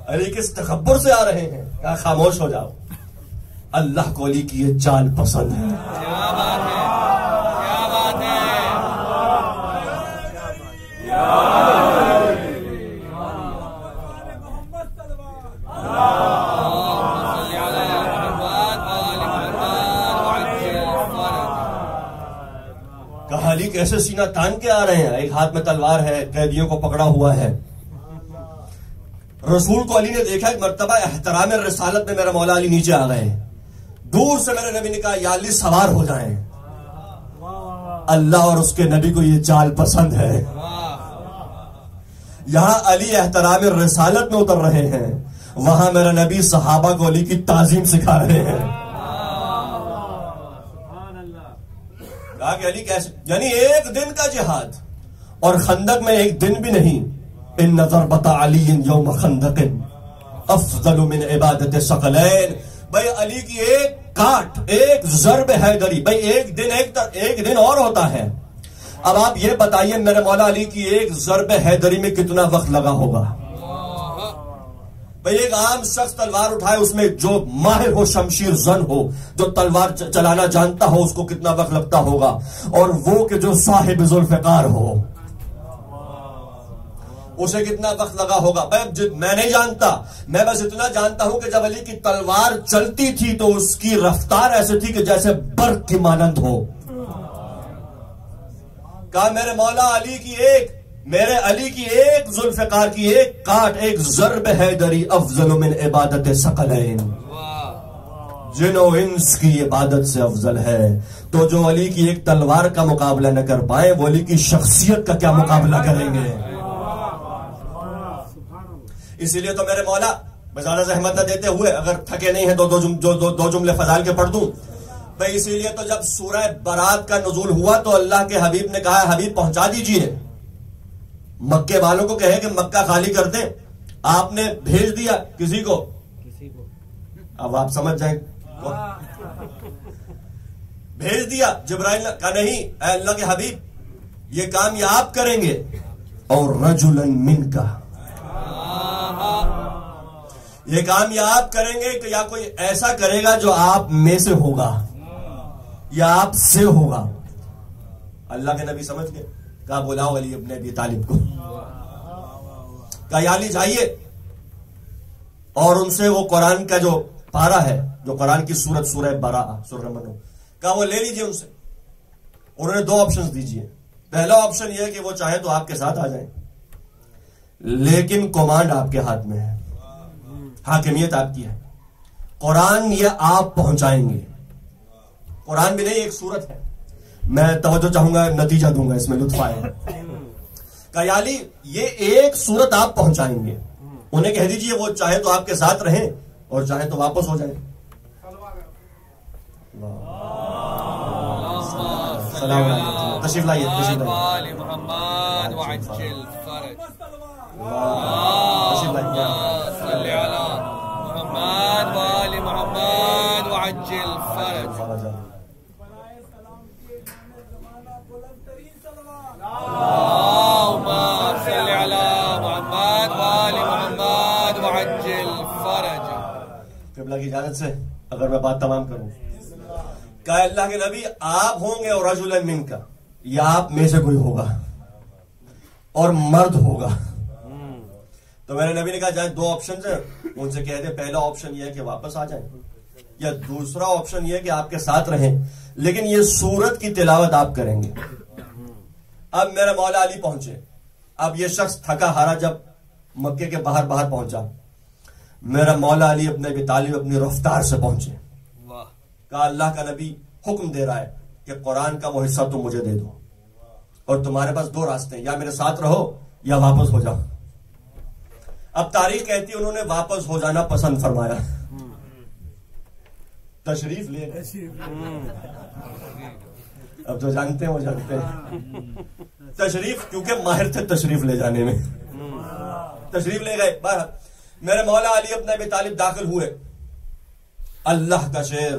S3: अली किस तकब्बुर से आ रहे हैं। कहा खामोश हो जाओ, अल्लाह को अली की ये चाल पसंद है।
S1: क्या बात है, क्या बात है।
S3: कहा अली कैसे सीना तान के आ रहे हैं, एक हाथ में तलवार है, कैदियों को पकड़ा हुआ है। रसूल को अली ने देखा, एक मर्तबा एहतराम रिसालत में मेरा मौला अली नीचे आ गए। दूर से मेरे नबी ने कहा या अली सवार हो जाएं। अल्लाह और उसके नबी को ये चाल पसंद है। यहां अली एहतराम रिसालत में उतर रहे हैं, वहां मेरा नबी सहाबा को अली की ताजीम सिखा रहे हैं। कहा कि अली कैसे, यानी एक दिन का जिहाद, और खंदक में एक दिन भी नहीं। इन नजर बता अली यौम खंदकिन अफजल मिन इबादत सकलैन। भाई अली की एक काट, एक ज़र्ब हैदरी, भाई एक दिन और होता है। अब आप ये बताइए मेरे मौला अली की एक ज़र्ब हैदरी में कितना वक्त लगा होगा। भाई एक आम शख्स तलवार उठाए, उसमें जो माहिर हो, शमशीर जन हो, जो तलवार चलाना जानता हो, उसको कितना वक्त लगता होगा। और वो कि जो साहिब जुल्फ़िकार हो, उसे कितना वक्त लगा होगा। मैं नहीं जानता, मैं बस इतना जानता हूं कि जब अली की तलवार चलती थी तो उसकी रफ्तार ऐसे थी कि जैसे बर्फ की मानंद हो। कहा मेरे मौला अली की एक जुल्फ़िकार की एक काट, एक ज़र्ब हैदरी अफज़ल मिन इबादत सकलैन। जिन और इंस की इबादत से अफजल है। तो जो अली की एक तलवार का मुकाबला न कर पाए, वो अली की शख्सियत का क्या मुकाबला करेंगे। इसीलिए तो मेरे मौला, मैं ज्यादा जहमत न देते हुए, अगर थके नहीं है तो दो जुमले फजाल के पढ़ दूं भाई। इसीलिए तो जब सूरह बारात का नुज़ूल हुआ तो अल्लाह के हबीब ने कहा, हबीब पहुंचा दीजिए, मक्के वालों को कहे कि मक्का खाली कर दे। आपने भेज दिया किसी को, अब आप समझ जाए, भेज दिया जिब्राइल का, नहीं अल्लाह के हबीब ये काम ये आप करेंगे, और रजुलन मिनका, ये काम या आप करेंगे कि या कोई ऐसा करेगा जो आप में से होगा या आप से होगा। अल्लाह के नबी समझ गए, कहा बुलाओ अली इब्न अबी तालिब को, कहा अली जाइए और उनसे वो कुरान का जो पारा है, जो कुरान की सूरत सूरह बराअ सूरह मनो, कहा वो ले लीजिए उनसे। उन्होंने दो ऑप्शंस दीजिए। पहला ऑप्शन यह है कि वो चाहे तो आपके साथ आ जाए, लेकिन कमांड आपके हाथ में है, हाकिमियत आपकी है, कुरान ये आप पहुंचाएंगे। कुरान भी नहीं, एक सूरत है, मैं तवज्जो चाहूंगा, नतीजा दूंगा, इसमें लुत्फ आएगा। कयाली ये एक सूरत आप पहुंचाएंगे, उन्हें कह दीजिए वो चाहे तो आपके साथ रहें और चाहे तो वापस हो जाए। तशरीफ लाइए, तशरीफ लाइए, किबला की इजाजत से अगर मैं बात तमाम करूं, क्या अल्लाह के नबी आप होंगे और रजुलन मिनका, या आप में से कोई होगा और मर्द होगा। तो मेरे नबी ने कहा जाए दो ऑप्शन है, उनसे कह दे, पहला ऑप्शन यह है कि वापस आ जाए, या दूसरा ऑप्शन यह है कि आपके साथ रहें, लेकिन ये सूरत की तिलावत आप करेंगे। अब मेरा मौला अली पहुंचे। अब ये शख्स थका हारा जब मक्के के बाहर पहुंचा, मेरा मौला अली अपने अबी तालिब अपनी रफ्तार से पहुंचे। कहा अल्लाह का नबी हुक्म दे रहा है कि कुरान का वो हिस्सा तुम मुझे दे दो, और तुम्हारे पास दो रास्ते हैं, या मेरे साथ रहो या वापस हो जाओ। अब तारीख कहती है उन्होंने वापस हो जाना पसंद फरमाया, तशरीफ ले गए। अब जो जानते हैं वो जानते हैं, तशरीफ, क्योंकि माहिर थे तशरीफ ले जाने में, तशरीफ ले गए बाहर। मेरे मौला अली अपने अबी तालिब दाखिल हुए। अल्लाह का शेर,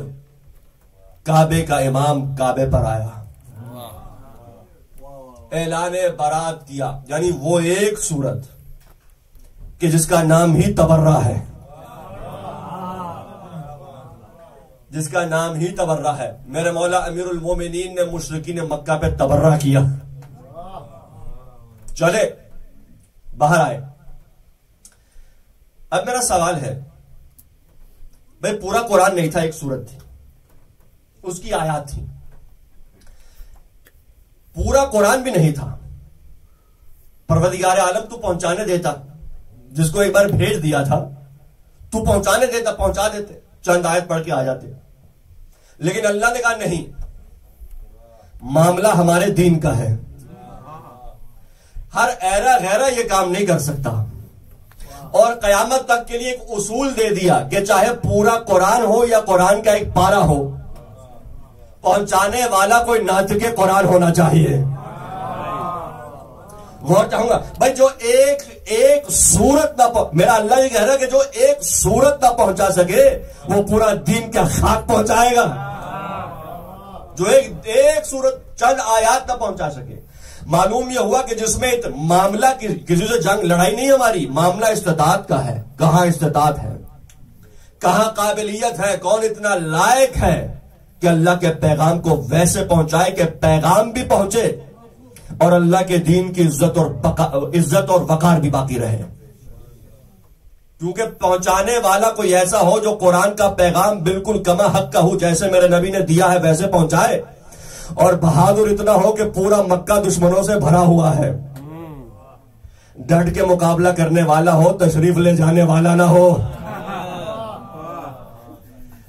S3: काबे का इमाम काबे पर आया, ऐलाने बारात किया, यानी वो एक सूरत कि जिसका नाम ही तबर्रा है, जिसका नाम ही तबर्रा है। मेरे मौला अमीरुल मोमिनीन ने मुशरिकीन मक्का पे तबर्रा किया, चले बाहर आए। अब मेरा सवाल है भाई, पूरा कुरान नहीं था, एक सूरत थी, उसकी आयत थी, पूरा कुरान भी नहीं था। परवरदिगार आलम तू पहुंचाने देता, जिसको एक बार भेज दिया था तू पहुंचाने देता, पहुंचा देते, चंद आयत पढ़ के आ जाते। लेकिन अल्लाह ने कहा नहीं, मामला हमारे दीन का है, हर ऐरा गैरा ये काम नहीं कर सकता। और कयामत तक के लिए एक उसूल दे दिया कि चाहे पूरा कुरान हो या कुरान का एक पारा हो, पहुंचाने वाला कोई नातिके कुरान होना चाहिए। गौर चाहूंगा भाई, जो एक सूरत ना, मेरा अल्लाह ये कह रहा है कि जो एक सूरत ना पहुंचा सके वो पूरा दीन का खाक पहुंचाएगा। जो एक सूरत, चंद आयात ना पहुंचा सके। मालूम यह हुआ कि जिसमें मामला किसी से जंग लड़ाई नहीं हमारी, मामला इस्तिताअत का है। कहां इस्तिताअत है, कहां काबिलियत है, कौन इतना लायक है कि अल्लाह के पैगाम को वैसे पहुंचाए कि पैगाम भी पहुंचे और अल्लाह के दीन की इज्जत और वकार भी बाकी रहे। क्योंकि पहुंचाने वाला कोई ऐसा हो जो कुरान का पैगाम बिल्कुल कमा हक का हो, जैसे मेरे नबी ने दिया है वैसे पहुंचाए, और बहादुर इतना हो कि पूरा मक्का दुश्मनों से भरा हुआ है, डट के मुकाबला करने वाला हो, तशरीफ ले जाने वाला ना हो।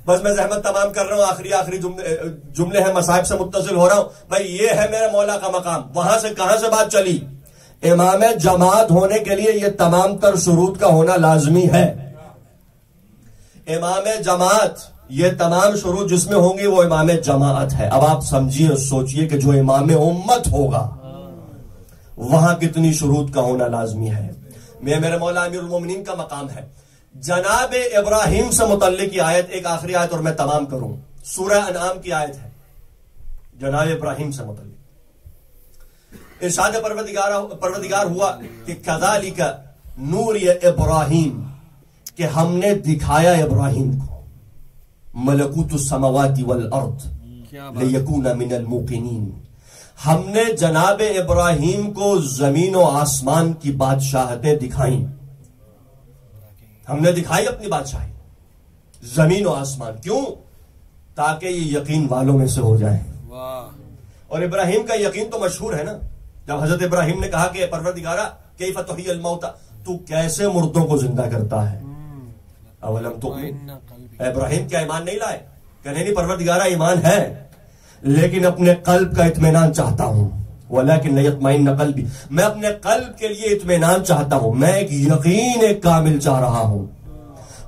S3: बस मैं जहमत तमाम कर रहा हूं, आखिरी जुमले हैं, मसाइब से मुत्तसिल हो रहा हूं भाई। ये है मेरे मौला का मकाम। वहां से कहां से बात चली? इमाम जमात होने के लिए ये तमाम तर शुरूत का होना लाजमी है। इमाम जमात, ये तमाम शुरूत जिसमें होंगी वो इमाम जमात है। अब आप समझिए, सोचिए कि जो इमाम उम्मत होगा वहां कितनी शुरूत का होना लाजमी है। मेरे मौला अमीरुल मोमिनीन का मकाम है। जनाब इब्राहिम से मुतल्लिक की आयत, एक आखिरी आयत और मैं तमाम करूं, सूरह अनआम की आयत है, जनाब इब्राहिम से मुतल्लिक। इरशाद परवरदिगार हुआ कि कज़ालिका नूरिय इब्राहिम, कि हमने दिखाया इब्राहिम को मलकूतुस समावाति वल अर्द लियकूना मिनल मुक़िनीन। हमने जनाब इब्राहिम को जमीन और आसमान की बादशाहतें दिखाई। हमने दिखाई अपनी बादशाही जमीन और आसमान। क्यों? ताकि ये यकीन वालों में से हो जाए। और इब्राहिम का यकीन तो मशहूर है ना, जब हजरत इब्राहिम ने कहा कि परवरदिगारा कैफ़ तुह्यिल मौता, तू कैसे मुर्दों को जिंदा करता है। अवलम तो इब्राहिम क्या ईमान नहीं लाए? कहने नहीं परवरदिगारा ईमान है, लेकिन अपने कल्ब का इत्मीनान चाहता हूं। वलाकिन लियत्मइन्न क़ल्बी, मैं अपने कल्ब के लिए इत्मीनान चाहता हूं, मैं एक यकीन, एक कामिल चाह रहा हूं।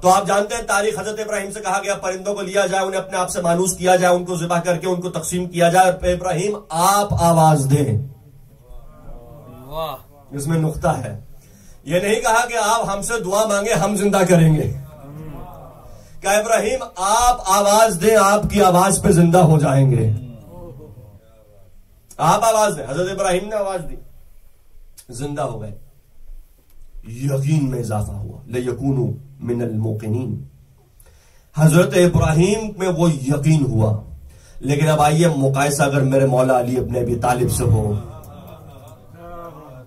S3: तो आप जानते हैं तारीख, हजरत इब्राहिम से कहा गया परिंदों को लिया जाए, उन्हें अपने आप से मानूस किया जाए, उनको ज़िबह करके उनको तकसीम किया जाए। इब्राहिम आप आवाज दें, इसमें नुक्ता है। यह नहीं कहा कि आप हमसे दुआ मांगे हम जिंदा करेंगे। क्या इब्राहिम आप आवाज दें, आपकी आवाज पे जिंदा हो जाएंगे। आप आवाज दें। हजरत इब्राहिम ने आवाज दी, जिंदा हो गए। यकीन में इजाफा हुआ, लियकूनु मिनल मुक़िनीन। हजरत इब्राहिम में वो यकीन हुआ। लेकिन अब आइए मुकायसा अगर मेरे मौला अली इब्न अबी तालिब से हो,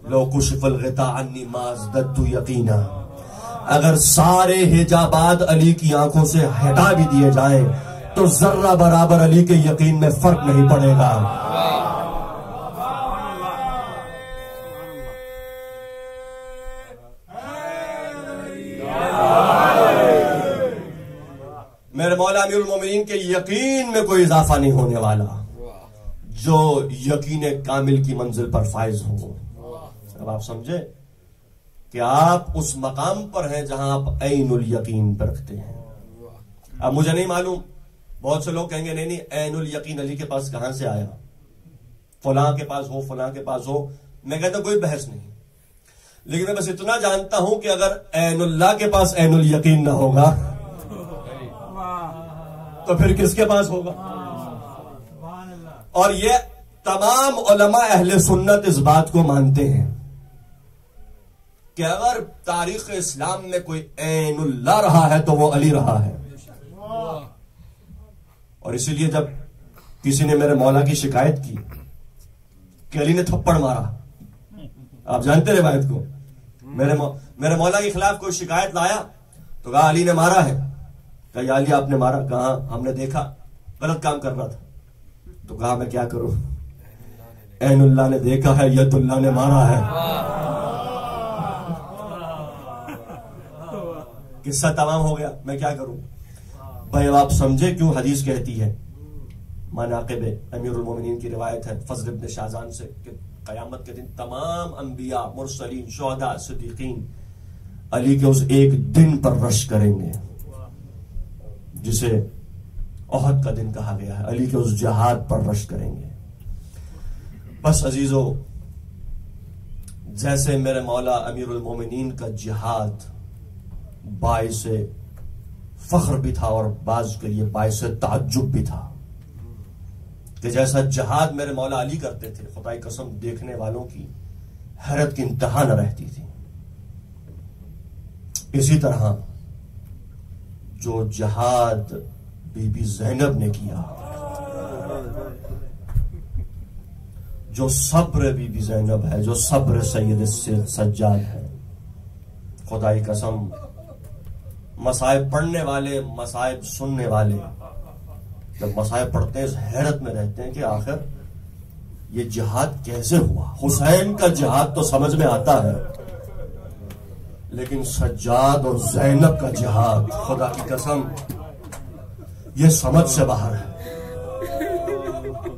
S3: लो कुशिफल ग़िता अन्नी माज़दद्दु यकीना, अगर सारे हिजाबात अली की आंखों से हटा भी दिए जाएं तो जर्रा बराबर अली के यकीन में फर्क नहीं पड़ेगा। मेरे मौला अमीरुल मोमिनीन के यकीन में कोई इजाफा नहीं होने वाला, जो यकीन कामिल की मंजिल पर फाइज हो। अब आप समझे कि आप उस मकाम पर हैं जहां आप ऐनुल यकीन पर रखते हैं। अब मुझे नहीं मालूम, बहुत से लोग कहेंगे नहीं नहीं ऐनुल यकीन अली के पास कहां से आया, फलां के पास हो, फलां के पास हो। मैं कहता कोई बहस नहीं, लेकिन मैं बस इतना जानता हूं कि अगर ऐनुल्लाह के पास ऐनुल यकीन ना होगा तो फिर किसके पास होगा। और ये तमाम उलमा अहले सुन्नत इस बात को मानते हैं कि अगर तारीख इस्लाम में कोई ऐनुल्लाह रहा है तो वो अली रहा है। और इसीलिए जब किसी ने मेरे मौला की शिकायत की कि अली ने थप्पड़ मारा, आप जानते हैं रिवायत को, मेरे मौला के खिलाफ कोई शिकायत लाया तो कहा अली ने मारा है। कहा या अली आपने मारा? कहा हमने देखा गलत काम कर रहा था। तो कहा मैं क्या करूं, ऐनुल्लाह ने देखा है, यदुल्लाह ने मारा है। किस्सा तमाम हो गया, मैं क्या करूं भाई। अब आप समझे क्यों हदीस कहती है, मनाक़िब अमीरुल मोमिनीन की रिवायत है फज़ल इब्न शाहजान से कि क़यामत के दिन तमाम अंबिया, मुरसलीन, शुहदा, सिद्दीकीन अली के उस एक दिन पर रश करेंगे जिसे ओहद का दिन कहा गया है। अली के उस जिहाद पर रश करेंगे। बस अजीजों, जैसे मेरे मौला अमीरुल मोमिनीन का जिहाद बाइसे फख्र भी था और बाज के लिए बाइसे ताज्जुब भी था कि जैसा जिहाद मेरे मौला अली करते थे, खुदाई कसम देखने वालों की हैरत की इंतहा न रहती थी। इसी तरह जो जिहाद बीबी ज़ैनब ने किया, जो सब्र बीबी ज़ैनब है, जो सब्र सैयद सज्जाद है, खुदाई कसम मसाइब पढ़ने वाले, मसाइब सुनने वाले जब मसाइब पढ़ते हैं हैरत में रहते हैं कि आखिर ये जिहाद कैसे हुआ। हुसैन का जिहाद तो समझ में आता है, लेकिन सज्जाद और ज़ैनब का जिहाद, खुदा की कसम ये समझ से बाहर है,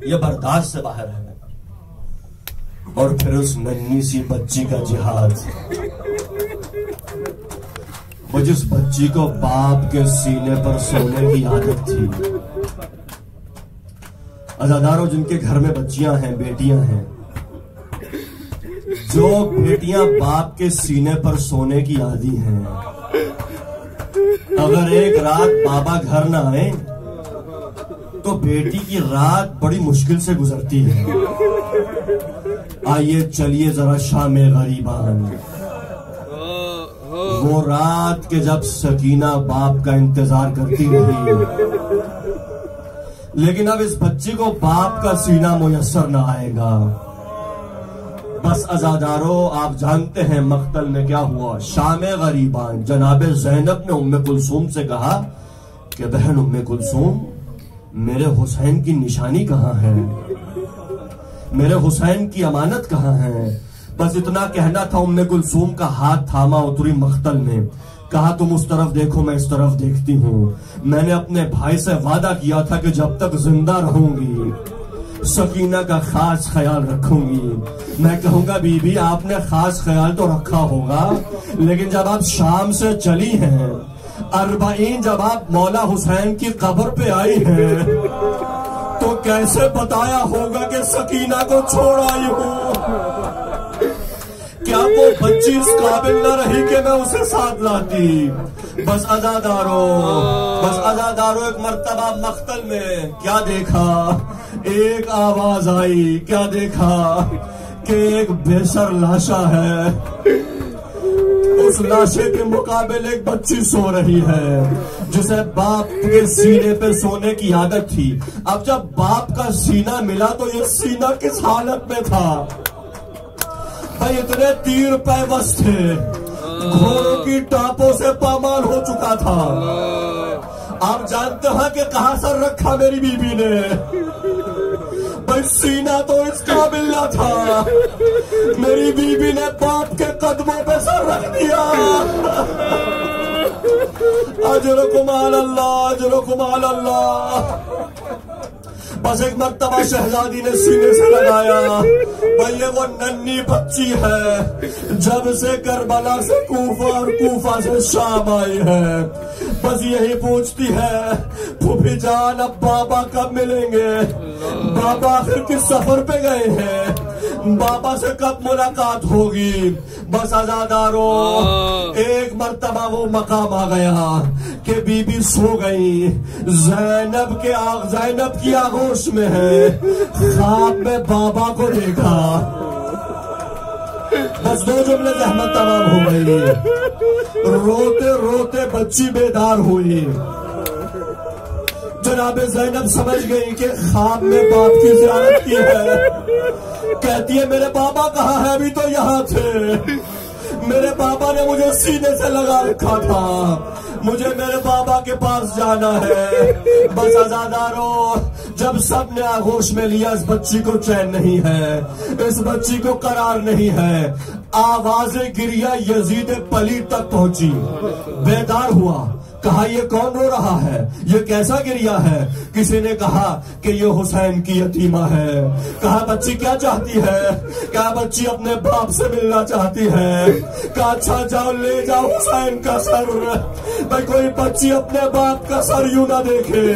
S3: ये बर्दाश्त से बाहर है। और फिर उस नन्ही सी बच्ची का जिहाद, वो जिस बच्ची को बाप के सीने पर सोने की आदत थी। अज़ादारों, जिनके घर में बच्चियां हैं, बेटियां हैं, जो बेटियां बाप के सीने पर सोने की आदी हैं, अगर एक रात बाबा घर ना आए तो बेटी की रात बड़ी मुश्किल से गुजरती है। आइए चलिए जरा शामे गरीबान, वो रात के जब सकीना बाप का इंतजार करती रही, लेकिन अब इस बच्ची को बाप का सीना मुयस्सर न आएगा। बस अज़ादारों, आप जानते हैं मख्तल में क्या हुआ। शामे गरीबान, जनाबे ज़ैनब ने उम्मे कुलसूम से कहा कि बहन उम्मे कुलसूम, मेरे हुसैन की निशानी कहाँ है, मेरे हुसैन की अमानत कहाँ है। बस इतना कहना था। उम्मे कुलसूम का हाथ थामा, उतरी मख्तल में, कहा तुम उस तरफ देखो, मैं इस तरफ देखती हूँ। मैंने अपने भाई से वादा किया था कि जब तक जिंदा रहूंगी सकीना का खास ख्याल रखूंगी। मैं कहूंगा बीबी आपने खास ख्याल तो रखा होगा, लेकिन जब आप शाम से चली हैं, 40 जब आप मौला हुसैन की कब्र पे आई हैं, तो कैसे बताया होगा कि सकीना को छोड़ आई हूँ। क्या वो बच्ची इस काबिल न रही कि मैं उसे साथ लाती। बस अज़ादारों, एक मर्तबा मख्तल में क्या देखा, एक आवाज आई, क्या देखा कि एक बेसर लाशा है, उस लाशे के मुकाबले एक बच्ची सो रही है जिसे बाप के सीने पे सोने की आदत थी। अब जब बाप का सीना मिला तो ये सीना किस हालत में था भाई, इतने तीर पैवस थे, घोड़ों की टापों से पामाल हो चुका था। आप जानते हैं कि कहां सर रखा मेरी बीबी ने, भाई सीना तो इस काबिल ना था, मेरी बीबी ने बाप के कदमों पे सर रख दिया। अजरुकुम अल्लाह, अजरुकुम अल्लाह। बस एक मर्तबा शहजादी ने सीने से लगाया, भाई ये वो नन्ही बच्ची है जब से करबला से कूफा और कूफा से शाम आई है। बस यही पूछती है, फूफी जान अब बाबा कब मिलेंगे, बाबा आखिर किस सफर पे गए हैं, बाबा से कब मुलाकात होगी। बस अज़ादारों, एक मर्तबा वो मकाम आ गया कि बीबी सो गई, ज़ैनब की आगोश में है, ख्वाब में बाबा को देखा। बस 2 जुमले जहमत तमाम हो गई, रोते रोते बच्ची बेदार हुई। जनाबे ज़ैनब समझ गई कि ख्वाब में बाप की ज़ियारत की है। कहती है मेरे बाबा कहाँ है, अभी तो यहाँ थे, मेरे बाबा ने मुझे सीने से लगा रखा था, मुझे मेरे बाबा के पास जाना है। बस अज़ादारों, जब सब ने आगोश में लिया, इस बच्ची को चैन नहीं है, इस बच्ची को करार नहीं है। आवाज़ें गिरिया यजीद पली तक पहुंची, बेदार हुआ, कहा ये कौन रो रहा है, ये कैसा गिरिया है। किसी ने कहा कि ये हुसैन की यतीमा है। कहा बच्ची क्या चाहती है, क्या बच्ची अपने बाप से मिलना चाहती है। कहा अच्छा जाओ ले जाओ हुसैन का सर, भाई कोई बच्ची अपने बाप का सर यूं ना देखे।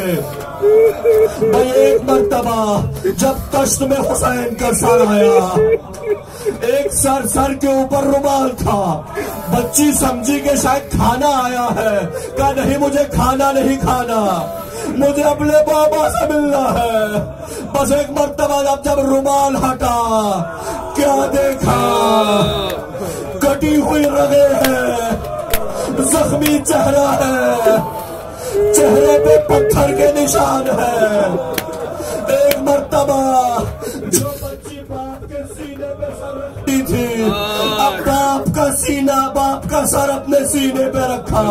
S3: भाई एक मर्तबा जब तश्त में हुसैन का सर आया, एक सर के ऊपर रुमाल था, बच्ची समझी कि शायद खाना आया है। कहा नहीं मुझे खाना नहीं खाना, मुझे अपने बाबा से मिलना है। बस एक मर्तबा जब रुमाल हटा, क्या देखा, कटी हुई रगें हैं, जख्मी चेहरा है, चेहरे पे पत्थर के निशान है। एक मर्तबा जो बच्ची बाप के सीने पे सर रखती थी, अब बाप का सर अपने सीने पे रखा।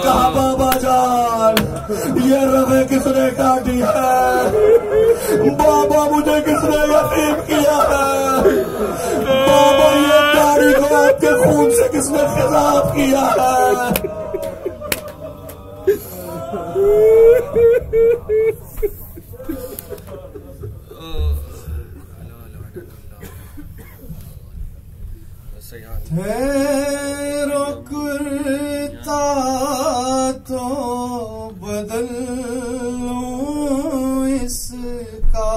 S3: कहा बाबा जान ये रगे किसने काटी है, बाबा मुझे किसने यतीम किया है, बाबा ये दाढ़ी को आपके खून से किसने खिजाब किया है।
S5: लूं इसका,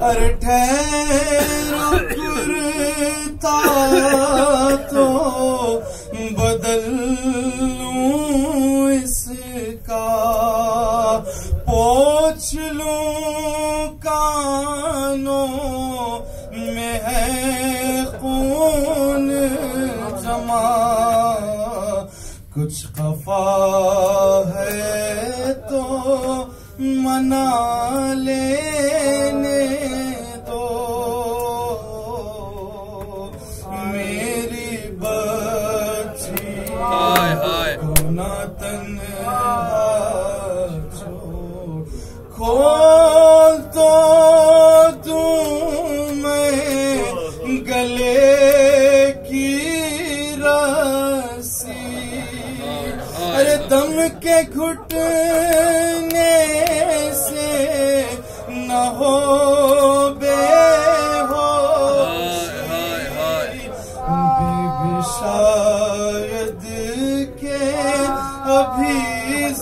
S5: अरे ठहरो कुर्ता तो बदल लूं इसका, पोंछ लूं कानों में है खून जमा, कुछ खफा है तो मना लेने दो, मेरी बच्ची को ना तन्हा छोड़, खोल तो दूं मैं गले की रस्सी, अरे दम के घुटने से न हो बेहोशी, बीबी शायद के अभी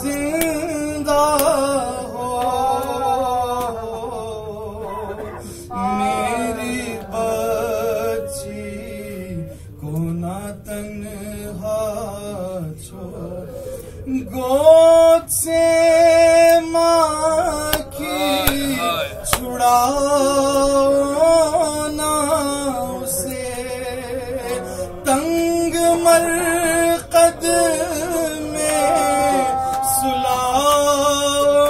S5: जिंदा हो, मेरी बच्ची को ना तन्हा छोड़, गोद से माँ की छुड़ाओ ना उसे, तंग मरकद में सुलाओ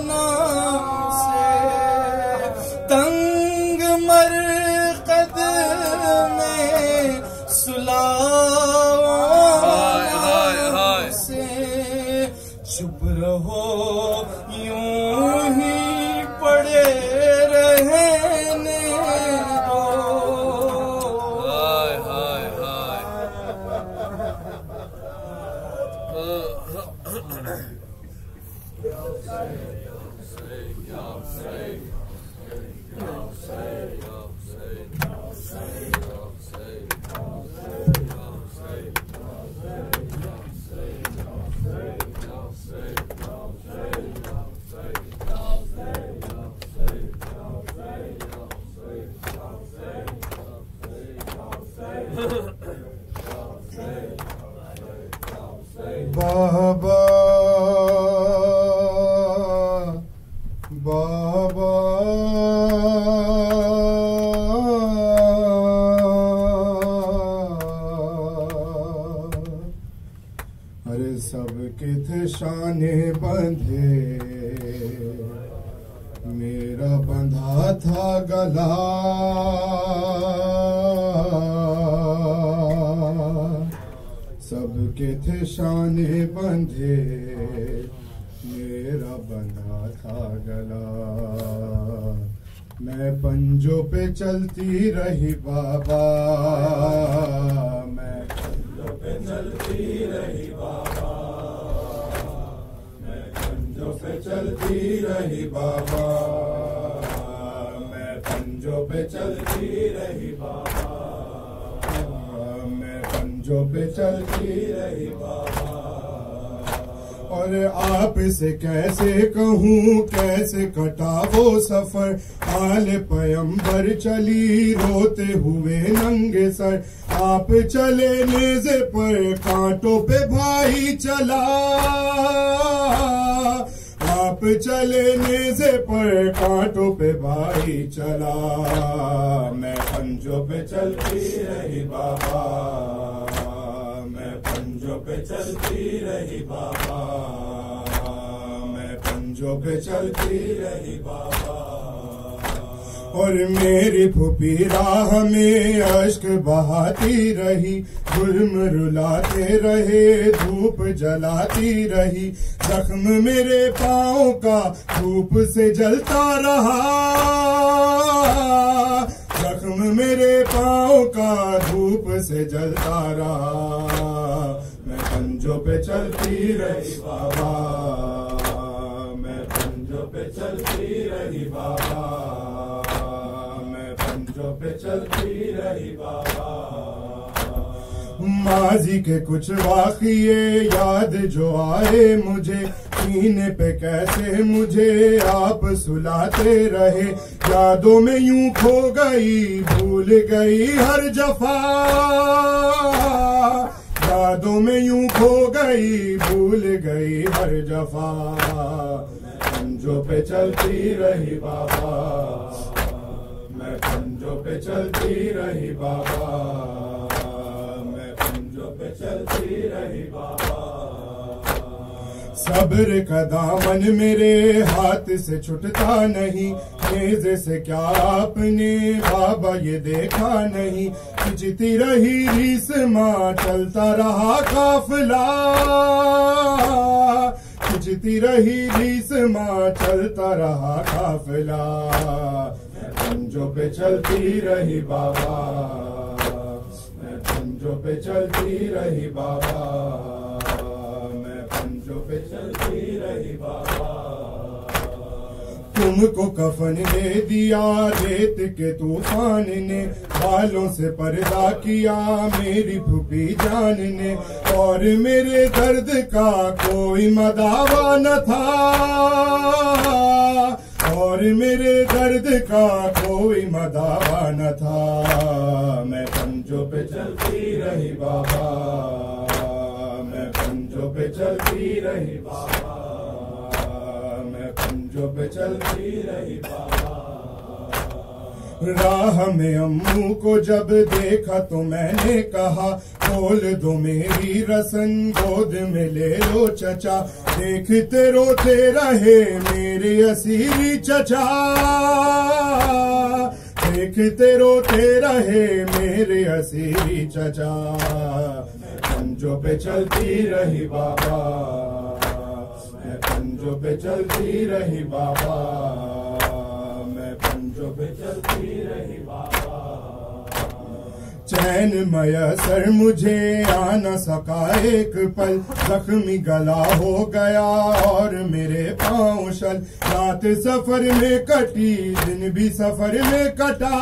S5: ना उसे, तंग मरकद में सुलाओ चुप रहो यूं ही पड़े रहने दो, बाबा बाबा अरे सबके थे शाने बंधे, मेरा बंधा था गला, सबके थे शाने बंधे, मेरा बंधा था गला, मैं पंजों पे चलती रही बाबा, मैं पंजों पे चलती रही बाबा, मैं पंजों पे चलती रही बाबा, मैं पंजों पे चलती रही बाबा, पंजों पे चलती रही बाबा, और आप से कैसे कहूँ कैसे कटा वो सफर, आले पैगंबर चली रोते हुए नंगे सर, आप चले नेज़े पर कांटों पे भाई चला, आप चले नेज़े पर कांटों पे भाई चला, मैं पंजों पे चलती रही बाबा, मैं पंजों पे चलती रही बाबा, मैं पंजों पे चलती रही बाबा, और मेरी फूफी राह में अश्क बहाती रही, जुल्म रुलाते रहे धूप जलाती रही, जख्म मेरे पाँव का धूप से जलता रहा, जख्म मेरे पाँव का धूप से जलता रहा, मैं पंजों पे चलती रही बाबा, मैं पंजों पे चलती रही बाबा, मैं पंजों पे चलती रही बाबा, माजी के कुछ वाक़िए याद जो आए मुझे, सीने पे कैसे मुझे आप सुलाते रहे, यादों में यूं खो गई भूल गई हर जफा, यादों में यूं खो गई भूल गई हर जफा, पंजों पे चलती रही बाबा, मैं पंजों पे चलती रही बाबा, मैं पंजों पे चलती रही बाबा। सब्र का दामन मेरे हाथ से छुटता नहीं, नेज़े से क्या आपने बाबा ये देखा नहीं, खिंचती रही रीस माँ चलता रहा काफिला, खिंचती रही रीस माँ चलता रहा काफिला, मैं पंजों पे चलती रही बाबा, मैं पंजों पे चलती रही बाबा, मैं पंजों पे चलती रही बाबा। तुमको कफन दे दिया रेत के तूफान ने, बालों से पर्दा किया मेरी फूफी जान ने, और मेरे दर्द का कोई मदावा न था, और मेरे दर्द का कोई मदावा न था, मैं पंजों पे चलती रही बाबा, मैं पंजों पे चलती रही बाबा, मैं पंजों पे चलती रही बाबा। राह में अम्मू को जब देखा तो मैंने कहा, बोल दो मेरी रसन गोद में ले लो चचा, देखते रोते रहे मेरे असीरी चचा, देखते रोते रहे मेरे असीरी चचा, मैं पंजों पे चलती रही बाबा, मैं पंजों पे चलती रही बाबा, मैं पंजों पे चलती रही बाबा। चैन मयसर मुझे आ न सका एक पल, जख्मी गला हो गया और मेरे पाँव शल, रात सफर में कटी दिन भी सफर में कटा,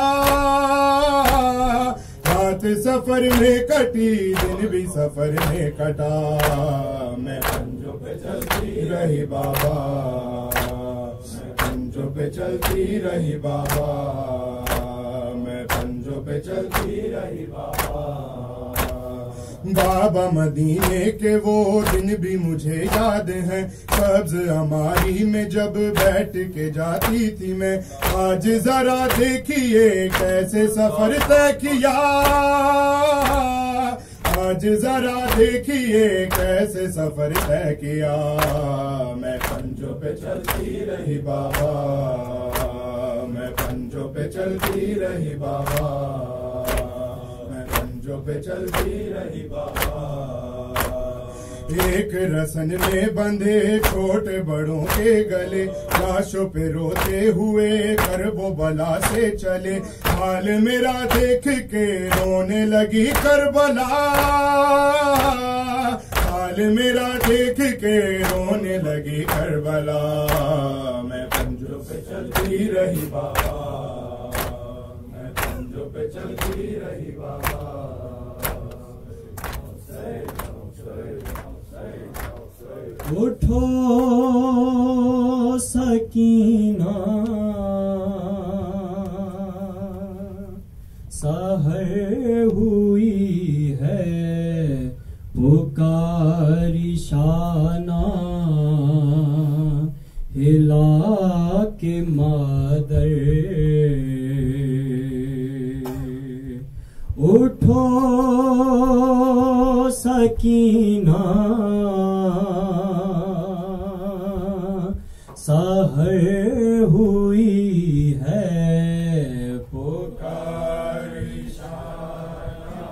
S5: रात सफर में कटी दिन भी सफर में कटा, मैं पंजों पे चलती रही बाबा, मैं पंजों पे चलती रही बाबा, मैं पंजों पे चलती रही बाबा। बाबा मदीने के वो दिन भी मुझे याद हैं, सब्ज अमारी में जब बैठ के जाती थी मैं, आज जरा देखिए कैसे सफर तय किया, आज जरा देखिए कैसे सफर तय किया, मैं पंजों पे चलती रही बाबा, मैं पंजों पे चलती रही बाबा, मैं पंजों पे चलती रही बाबा। एक रसन में बंधे छोटे बड़ों के गले, लाशों पे रोते हुए करबो बला से चले, हाल मेरा देख के रोने लगी करबला, हाल मेरा देख के रोने लगी करबला, मैं पंजों पे चलती रही बाबा, मैं पंजों पे चलती रही बाबा।
S4: उठो सकीना सहर हुई है पुकारी शाना, हिला के मादर उठो सकीना सहर हुई है पुकारी शाना,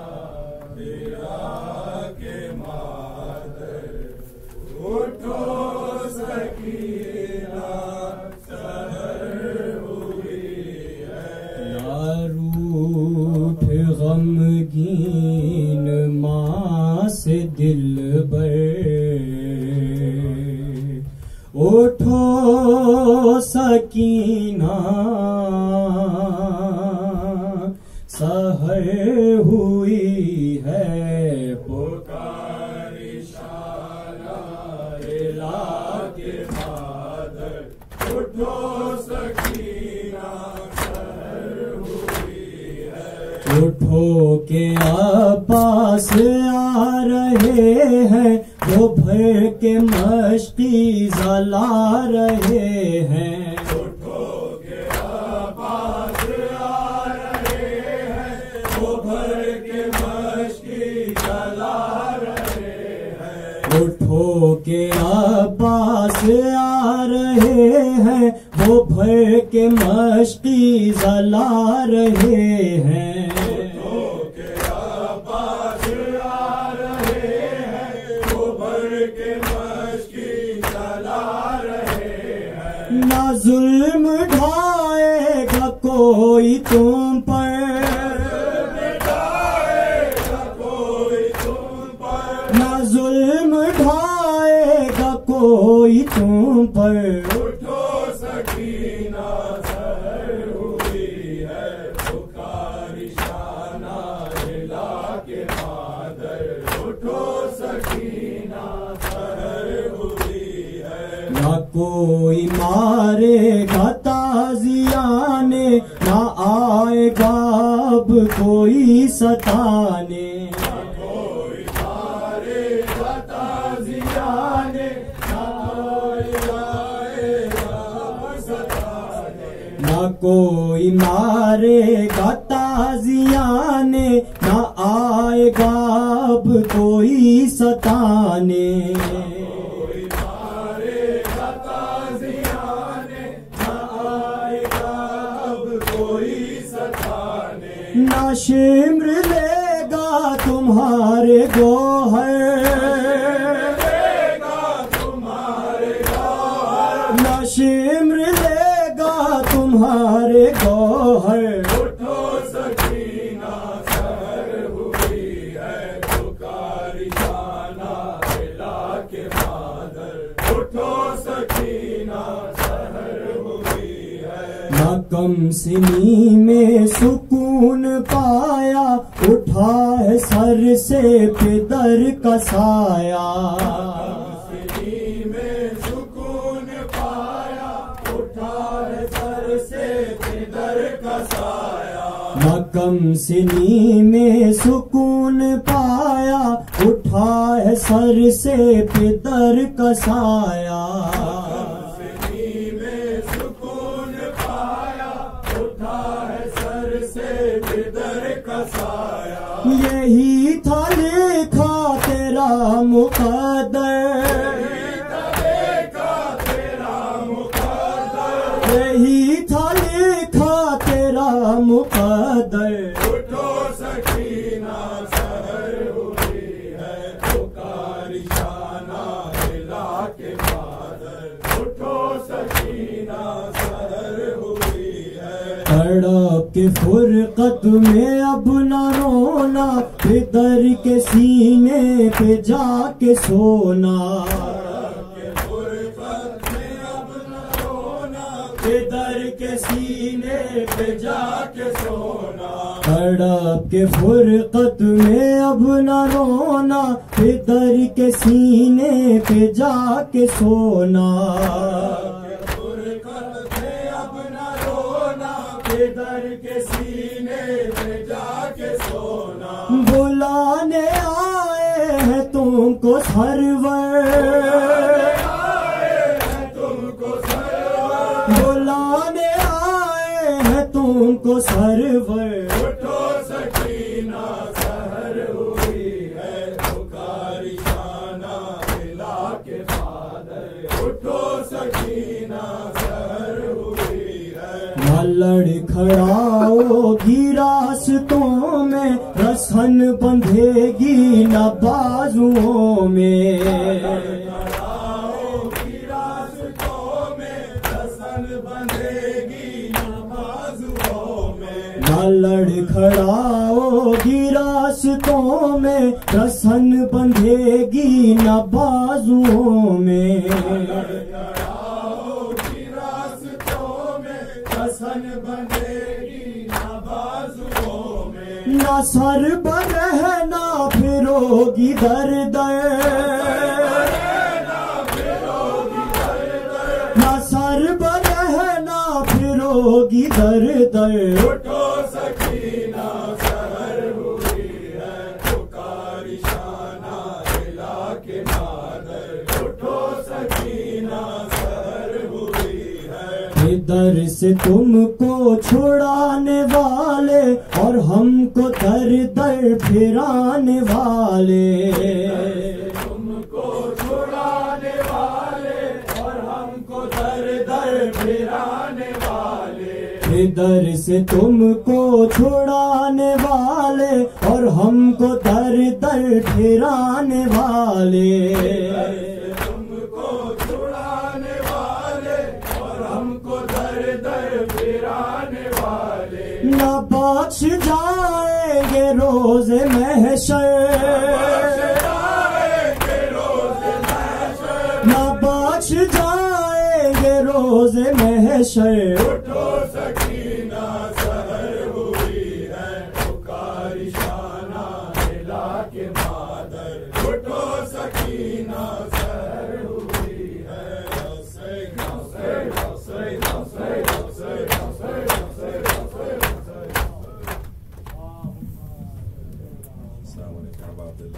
S4: हिला के मादर उठो सकीना सहर हुई है, रूठ गमगीन माँ से दिल बर उठो सकीना सहर हुई है उठो के अब्बास आ रहे हैं, वो भर के मश्की जला रहे हैं।
S5: उठो के अब्बास आ रहे हैं, वो भर के मश्की जला रहे हैं।
S4: उठो के अब्बास आ रहे हैं, वो भर के मश्की जला रहे हैं। ना जुल्म ढाएगा कोई तुम पर, ना जुल्म ढाएगा कोई तुम पर।
S5: उठो सकीना सहर हुई है, पुकारी शाना हिला के मादर। उठो सकीना सहर हुई है।
S4: ना कोई मारेगा ताजियाने, ना आएगा अब कोई सताने।
S5: कोई मारेगा ताजियाने, ना कोई आएगा सताने।
S4: ना कोई मारेगा ताजियाने, ना आएगा अब कोई सताने। ना शिम्र लेगा तुम्हारे गोहर, ना शिम्र लेगा तुम्हारे गोहर।
S5: उठो सकीना सहर हुई है, पुकारी शाना हिला के मादर। उठो सकीना सहर हुई है।
S4: ना कम सिनी में सुकून पाया, उठा है सर से पिदर का साया।
S5: में सुकून पाया, उठा है सर से पिदर का साया।
S4: ना कम सिनी में सुकून पाया, उठा है सर से पिदर का साया। यही था लिखा तेरा मुकद्दर, यही था लिखा तेरा मुकद्दर।
S5: उठो सकीना सहर हुई है, पुकारी शाना हिला के मादर। उठो सकीना सहर हुई है।
S4: तड़प के फुरकत में अब न रोना, पिदर के सीने पे जाके सोना। पिदर के सीने पे जाके सोना। तड़प के फुरकत में अब न रोना, पिदर के सीने पे जाके सोना।
S5: पिदर के सीने पे जाके सोना।
S4: बुलाने आए हैं तुमको सरवर, बुलाने आए हैं तुमको सरवर।
S5: उठो सकीना सहर हुई है, पुकारी शाना हिला के मादर। उठो सकीना सहर हुई है।
S4: न लड़खड़ाओगी रास्तों में, रसन बंधेगी न बाजुओं में। न लड़खड़ाओगी रास्तों में, रसन बंधेगी न बाजुओं में। न सर पर रहना फिरोगी दर दर, न सर पर रहना फिरोगी दर दर।
S5: उठो सकीना सहर
S4: दर से तुमको छुड़ाने वाले और हमको दर दर फिराने वाले, तुमको छुड़ाने वाले और हमको दर दर फिराने वाले, दर से तुमको छुड़ाने वाले और हमको दर दर फिराने वाले, न बख्श जाएंगे रोज महशर, न बख्श जाएंगे रोज महशर। उठो सकीना सहर हुई है पुकारी शाना हिला के मादर, उठो सकीना सहर हुई है।